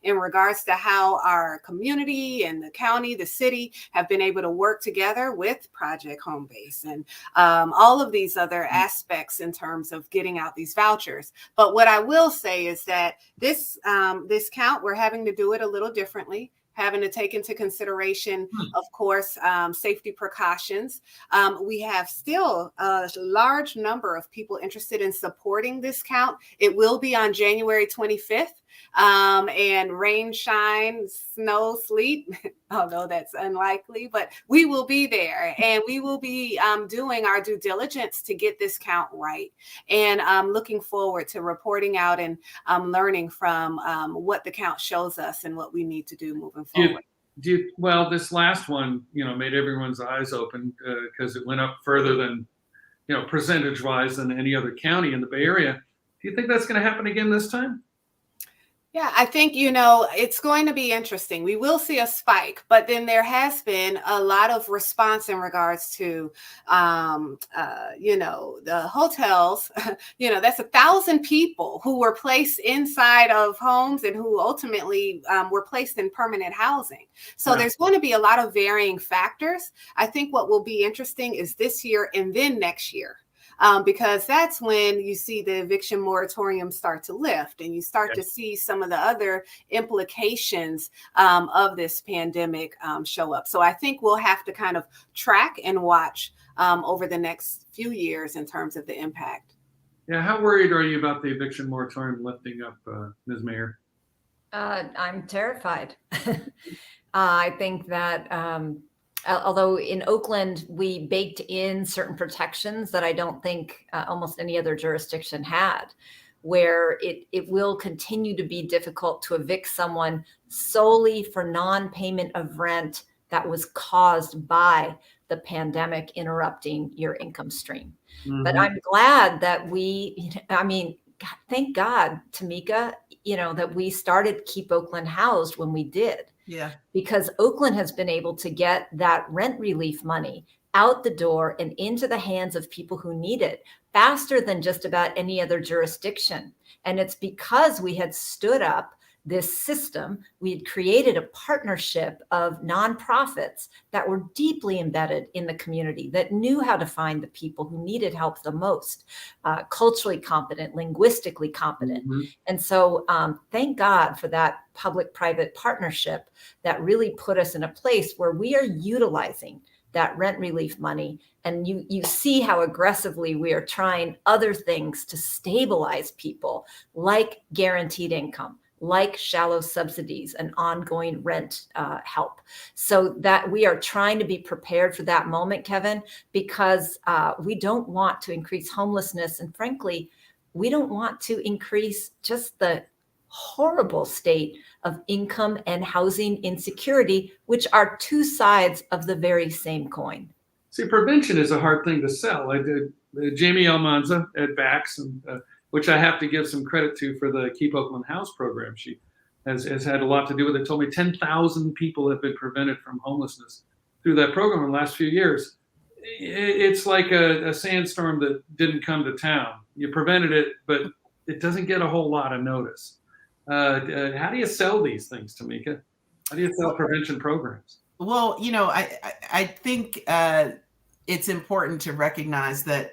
in regards to how our community and the county, the city have been able to work together with Project Home Base and all of these other aspects in terms of getting out these vouchers. But what I will say is that this count, we're having to do it a little differently, having to take into consideration, of course, safety precautions. We have still a large number of people interested in supporting this count. It will be on January 25th. And rain, shine, snow, sleet, although that's unlikely, but we will be there and we will be doing our due diligence to get this count right. And I'm looking forward to reporting out and learning from what the count shows us and what we need to do moving forward. Well, this last one, made everyone's eyes open because it went up further than, percentage-wise than any other county in the Bay Area. Do you think that's going to happen again this time? Yeah, I think, it's going to be interesting. We will see a spike, but then there has been a lot of response in regards to, the hotels. That's 1,000 people who were placed inside of homes and who ultimately were placed in permanent housing. So Right. there's going to be a lot of varying factors. I think what will be interesting is this year and then next year. Because that's when you see the eviction moratorium start to lift and you start to see some of the other implications of this pandemic show up. So I think we'll have to kind of track and watch over the next few years in terms of the impact. Yeah, how worried are you about the eviction moratorium lifting up, Ms. Mayor? I'm terrified. I think that although in Oakland, we baked in certain protections that I don't think almost any other jurisdiction had, where it will continue to be difficult to evict someone solely for non-payment of rent that was caused by the pandemic interrupting your income stream. Mm-hmm. But I'm glad that thank God, Tomiquia, that we started Keep Oakland Housed when we did. Yeah. Because Oakland has been able to get that rent relief money out the door and into the hands of people who need it faster than just about any other jurisdiction. And it's because we had stood up this system. We had created a partnership of nonprofits that were deeply embedded in the community, that knew how to find the people who needed help the most, culturally competent, linguistically competent. Mm-hmm. And so thank God for that public-private partnership that really put us in a place where we are utilizing that rent relief money. And you see how aggressively we are trying other things to stabilize people, like guaranteed income, like shallow subsidies and ongoing rent help, so that we are trying to be prepared for that moment, Kevin, because we don't want to increase homelessness. And frankly, we don't want to increase just the horrible state of income and housing insecurity, which are two sides of the very same coin. See, prevention is a hard thing to sell. I did Jamie Almanza at Bax, and which I have to give some credit to for the Keep Oakland House program. She has had a lot to do with it. Told me 10,000 people have been prevented from homelessness through that program in the last few years. It's like a sandstorm that didn't come to town. You prevented it, but it doesn't get a whole lot of notice. How do you sell these things, Tomiquia? How do you sell prevention programs? Well, I think it's important to recognize that,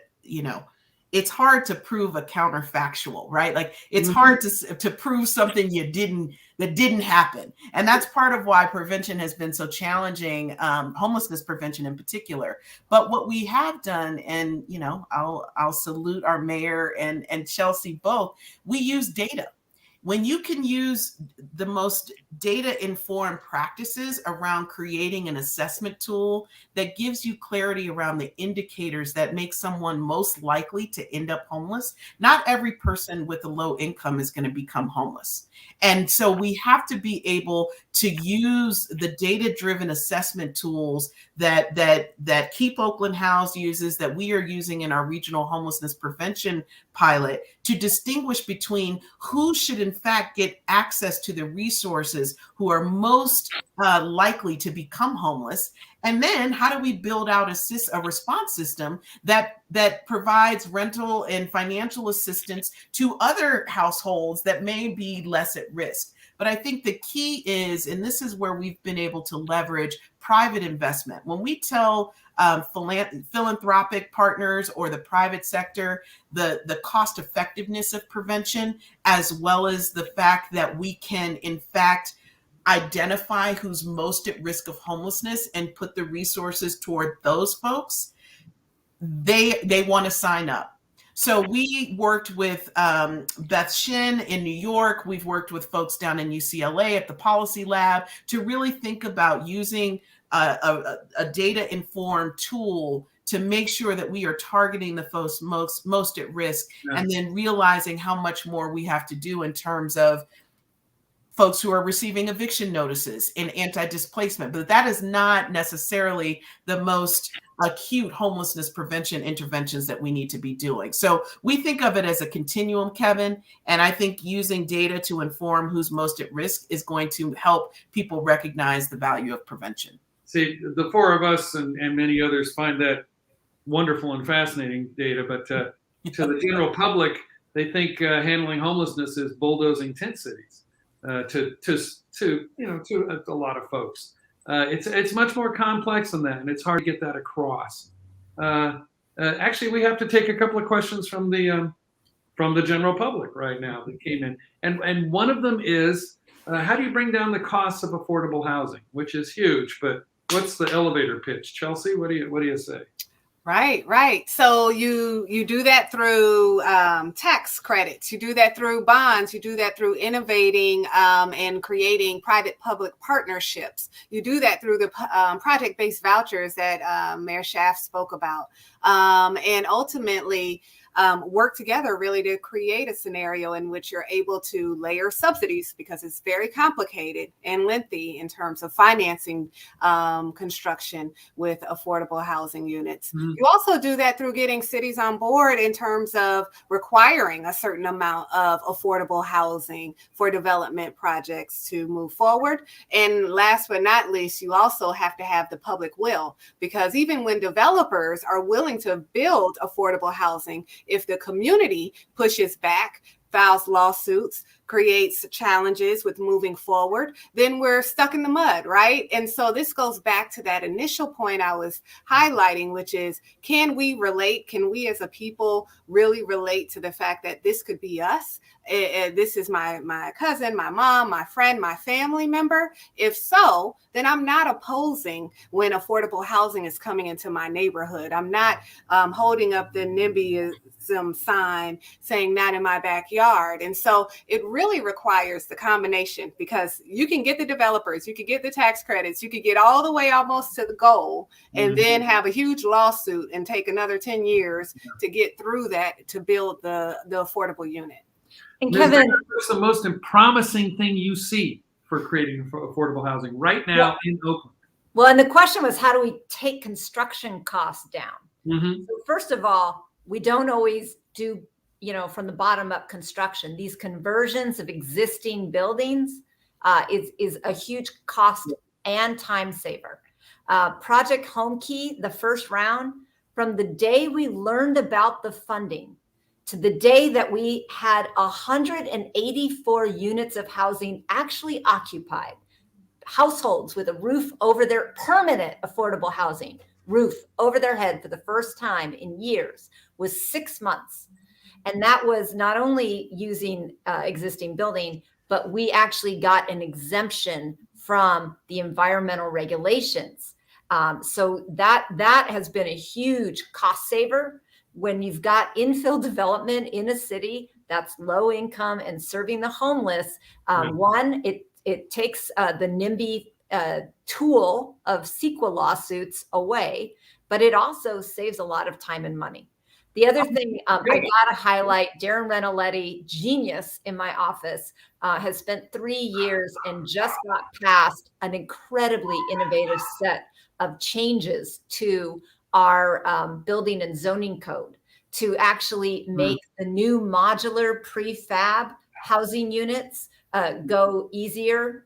it's hard to prove a counterfactual, right? Like it's hard to prove something that didn't happen. And that's part of why prevention has been so challenging, homelessness prevention in particular. But what we have done, and, I'll salute our mayor and Chelsea both, we use data. When you can use the most data-informed practices around creating an assessment tool that gives you clarity around the indicators that make someone most likely to end up homeless, not every person with a low income is going to become homeless. And so we have to be able to use the data-driven assessment tools that Keep Oakland Housed uses, that we are using in our regional homelessness prevention pilot, to distinguish between who should in fact get access to the resources who are most likely to become homeless. And then how do we build out a response system that provides rental and financial assistance to other households that may be less at risk? But I think the key is, and this is where we've been able to leverage private investment. When we tell philanthropic partners or the private sector the cost effectiveness of prevention, as well as the fact that we can in fact identify who's most at risk of homelessness and put the resources toward those folks, they want to sign up. So we worked with Beth Shin in New York. We've worked with folks down in UCLA at the Policy Lab to really think about using a data-informed tool to make sure that we are targeting the folks most at risk, and then realizing how much more we have to do in terms of folks who are receiving eviction notices and anti-displacement, but that is not necessarily the most acute homelessness prevention interventions that we need to be doing. So we think of it as a continuum, Kevin, and I think using data to inform who's most at risk is going to help people recognize the value of prevention. See, the four of us and many others find that wonderful and fascinating data, but to the general public, they think handling homelessness is bulldozing tent cities. To a lot of folks, it's much more complex than that, and it's hard to get that across. Actually, we have to take a couple of questions from the general public right now that came in, and one of them is, how do you bring down the costs of affordable housing, which is huge, but what's the elevator pitch? Chelsea, what do you say? Right. So you do that through tax credits. You do that through bonds. You do that through innovating and creating private-public partnerships. You do that through the project-based vouchers that Mayor Schaaf spoke about. And ultimately, work together really to create a scenario in which you're able to layer subsidies, because it's very complicated and lengthy in terms of financing construction with affordable housing units. Mm-hmm. You also do that through getting cities on board in terms of requiring a certain amount of affordable housing for development projects to move forward. And last but not least, you also have to have the public will, because even when developers are willing to build affordable housing, if the community pushes back, files lawsuits, creates challenges with moving forward, then we're stuck in the mud, right? And so this goes back to that initial point I was highlighting, which is, can we relate? Can we as a people really relate to the fact that this could be us? This is my cousin, my mom, my friend, my family member. If so, then I'm not opposing when affordable housing is coming into my neighborhood. I'm not holding up the NIMBYism sign saying not in my backyard. And so it really requires the combination, because you can get the developers, you could get the tax credits, you could get all the way almost to the goal, and then have a huge lawsuit and take another 10 years to get through that to build the affordable unit. And Kevin, what's the most promising thing you see for creating affordable housing right now in Oakland? Well, and the question was, how do we take construction costs down? Mm-hmm. So first of all, we don't always do, from the bottom up construction. These conversions of existing buildings is a huge cost and time saver. Project Home Key, the first round, from the day we learned about the funding to the day that we had 184 units of housing actually occupied, households with a roof over their permanent affordable housing, roof over their head for the first time in years, was 6 months. And that was not only using existing building, but we actually got an exemption from the environmental regulations. So that has been a huge cost saver. When you've got infill development in a city that's low income and serving the homeless, one, it takes the NIMBY tool of CEQA lawsuits away, but it also saves a lot of time and money. The other thing I got to highlight, Darren Renoletti, genius in my office, has spent 3 years and just got past an incredibly innovative set of changes to our building and zoning code to actually make the new modular prefab housing units go easier.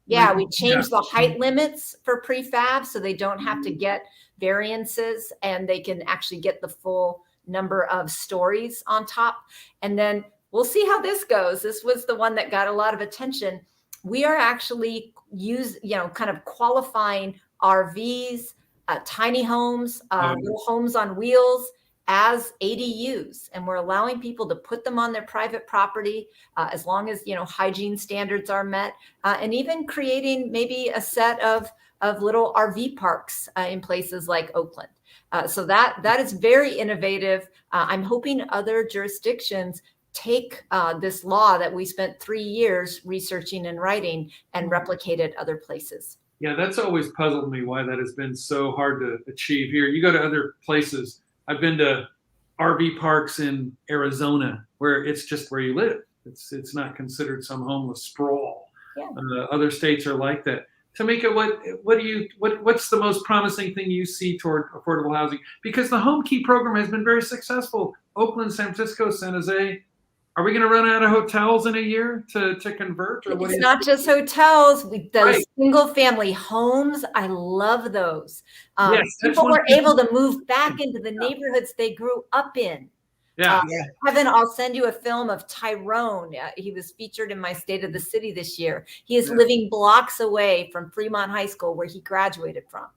We changed the height limits for prefab so they don't have to get variances, and they can actually get the full number of stories on top. And then we'll see how this goes. This was the one that got a lot of attention. We are actually kind of qualifying RVs, tiny homes, little homes on wheels as ADUs, and we're allowing people to put them on their private property as long as hygiene standards are met, and even creating maybe a set of little RV parks in places like Oakland. So that is very innovative. I'm hoping other jurisdictions take this law that we spent 3 years researching and writing and replicate it other places. Yeah, that's always puzzled me, why that has been so hard to achieve here. You go to other places. I've been to RV parks in Arizona where it's just where you live. It's not considered some homeless sprawl. Yeah. Other states are like that. Tomiquia, what's the most promising thing you see toward affordable housing? Because the Home Key program has been very successful. Oakland, San Francisco, San Jose. Are we going to run out of hotels in a year to convert? Or what It's not just hotels. Those Right. single family homes, I love those. Yes, that's people one were thing. able to move back into the neighborhoods they grew up in. Yeah. Kevin, I'll send you a film of Tyrone. He was featured in my State of the City this year. He is living blocks away from Fremont High School, where he graduated from.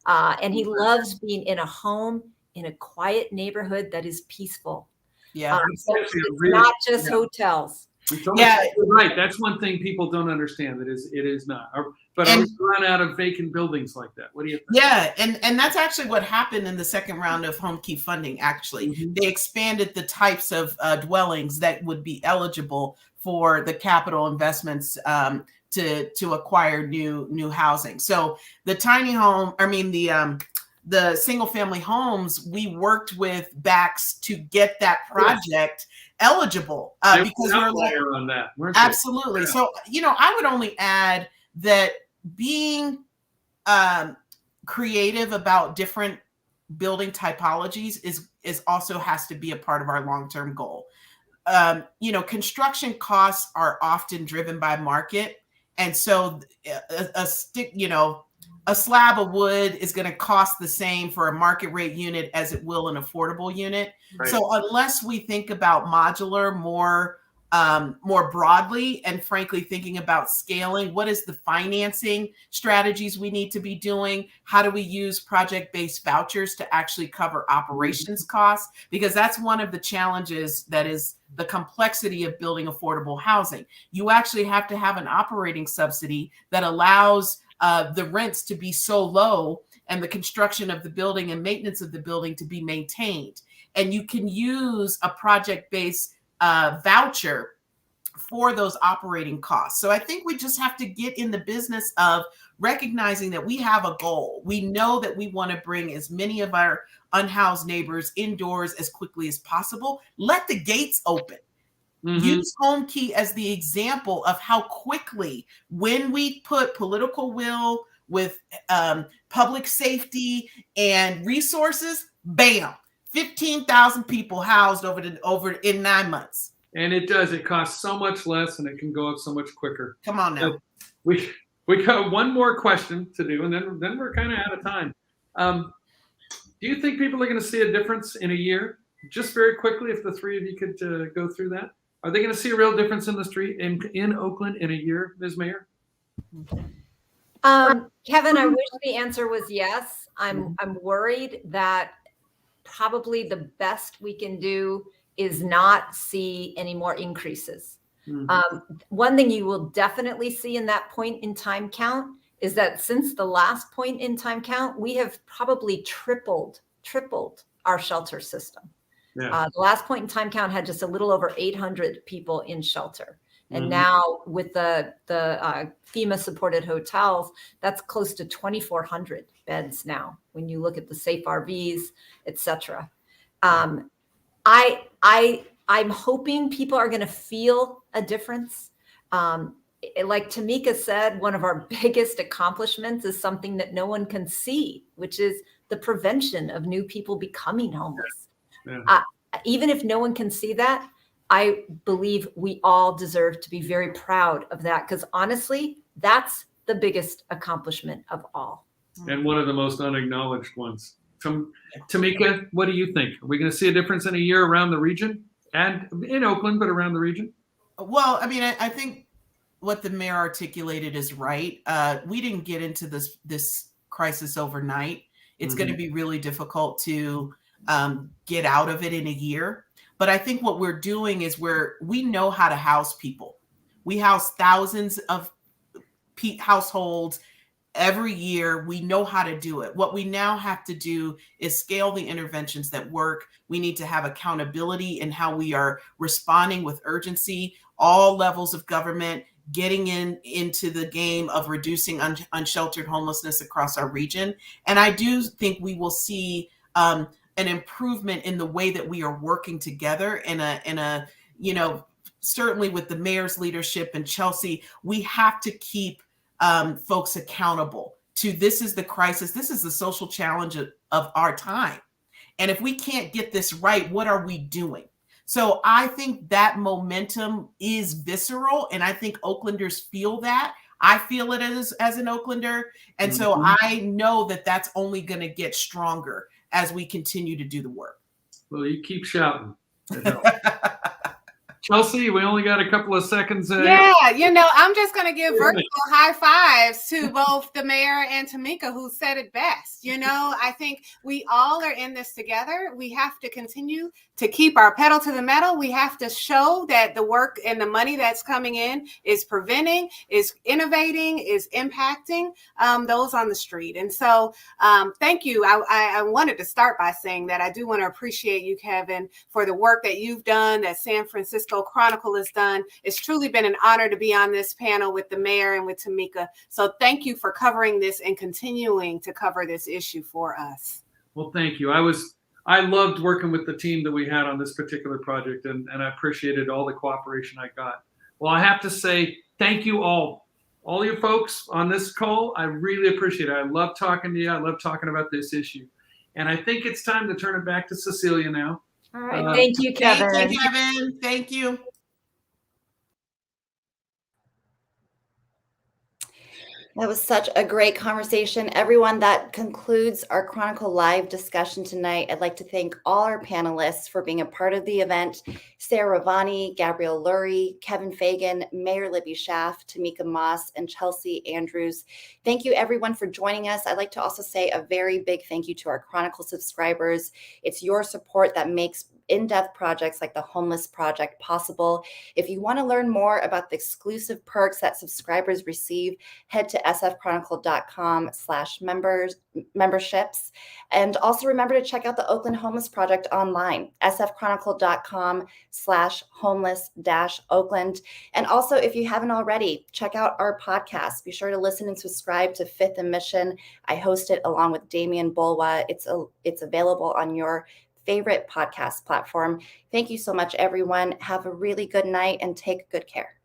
And he loves being in a home in a quiet neighborhood that is peaceful. Yeah. So it's not just hotels. Yeah, you're right. That's one thing people don't understand. It is not. But are we run out of vacant buildings like that? What do you think? Yeah, and that's actually what happened in the second round of Home Key funding. Actually, they expanded the types of dwellings that would be eligible for the capital investments to acquire new housing. So the tiny home, the single family homes, we worked with BACs to get that project eligible because we're like, on that. Absolutely. Yeah. So, I would only add that being creative about different building typologies is also has to be a part of our long-term goal. Construction costs are often driven by market. And so a slab of wood is going to cost the same for a market rate unit as it will an affordable unit. Right. So unless we think about modular more broadly and frankly thinking about scaling, what is the financing strategies we need to be doing? How do we use project-based vouchers to actually cover operations costs? Because that's one of the challenges that is the complexity of building affordable housing. You actually have to have an operating subsidy that allows the rents to be so low and the construction of the building and maintenance of the building to be maintained. And you can use a project-based voucher for those operating costs. So I think we just have to get in the business of recognizing that we have a goal. We know that we want to bring as many of our unhoused neighbors indoors as quickly as possible. Let the gates open. Use Home Key as the example of how quickly, when we put political will with public safety and resources, bam, 15,000 people housed over in 9 months. And it does. It costs so much less, and it can go up so much quicker. Come on now. So we got one more question to do, and then we're kind of out of time. Do you think people are going to see a difference in a year? Just very quickly, if the three of you could go through that. Are they going to see a real difference in the street in Oakland in a year, Ms. Mayor? Kevin, I wish the answer was yes. I'm worried that probably the best we can do is not see any more increases. One thing you will definitely see in that point in time count is that since the last point in time count, we have probably tripled our shelter system. Yeah. The last point in time count had just a little over 800 people in shelter. And now with the FEMA supported hotels, that's close to 2,400 beds now, when you look at the safe RVs, et cetera. I'm hoping people are going to feel a difference. Like Tomiquia said, one of our biggest accomplishments is something that no one can see, which is the prevention of new people becoming homeless. Yeah. Even if no one can see that, I believe we all deserve to be very proud of that, because honestly, that's the biggest accomplishment of all. And one of the most unacknowledged ones. Tomiquia, what do you think? Are we going to see a difference in a year around the region and in Oakland, but around the region? Well, I think what the mayor articulated is right. We didn't get into this crisis overnight. It's going to be really difficult to get out of it in a year. But I think what we're doing is we know how to house people. We house thousands of households every year. We know how to do it. What we now have to do is scale the interventions that work. We need to have accountability in how we are responding with urgency, all levels of government getting into the game of reducing unsheltered homelessness across our region. And I do think we will see an improvement in the way that we are working together in a certainly with the mayor's leadership and Chelsea, we have to keep folks accountable to this is the crisis. This is the social challenge of our time. And if we can't get this right, what are we doing? So I think that momentum is visceral, and I think Oaklanders feel that. I feel it as an Oaklander. And so I know that that's only going to get stronger as we continue to do the work. Well, you keep shouting. Chelsea, we only got a couple of seconds. Yeah, I'm just going to give virtual high fives to both the mayor and Tomiquia, who said it best. I think we all are in this together. We have to continue to keep our pedal to the metal. We have to show that the work and the money that's coming in is preventing, is innovating, is impacting those on the street. And so thank you. I wanted to start by saying that I do want to appreciate you, Kevin, for the work that you've done, that San Francisco Chronicle has done. It's truly been an honor to be on this panel with the mayor and with Tomiquia. So thank you for covering this and continuing to cover this issue for us. Well, thank you. I loved working with the team that we had on this particular project, and I appreciated all the cooperation I got. Well, I have to say thank you all you folks on this call. I really appreciate it. I love talking to you. I love talking about this issue. And I think it's time to turn it back to Cecilia now. All right. Thank you, Kevin. Thank you, Kevin. Thank you. That was such a great conversation. Everyone, that concludes our Chronicle Live discussion tonight. I'd like to thank all our panelists for being a part of the event. Sarah Ravani, Gabrielle Lurie, Kevin Fagan, Mayor Libby Schaaf, Tomiquia Moss, and Chelsea Andrews. Thank you, everyone, for joining us. I'd like to also say a very big thank you to our Chronicle subscribers. It's your support that makes in-depth projects like the Homeless Project possible. If you want to learn more about the exclusive perks that subscribers receive, head to sfchronicle.com/memberships. And also remember to check out the Oakland Homeless Project online, sfchronicle.com/homeless-Oakland. And also, if you haven't already, check out our podcast. Be sure to listen and subscribe to Fifth and Mission. I host it along with Damian Bulwa. It's available on your favorite podcast platform. Thank you so much, everyone. Have a really good night and take good care.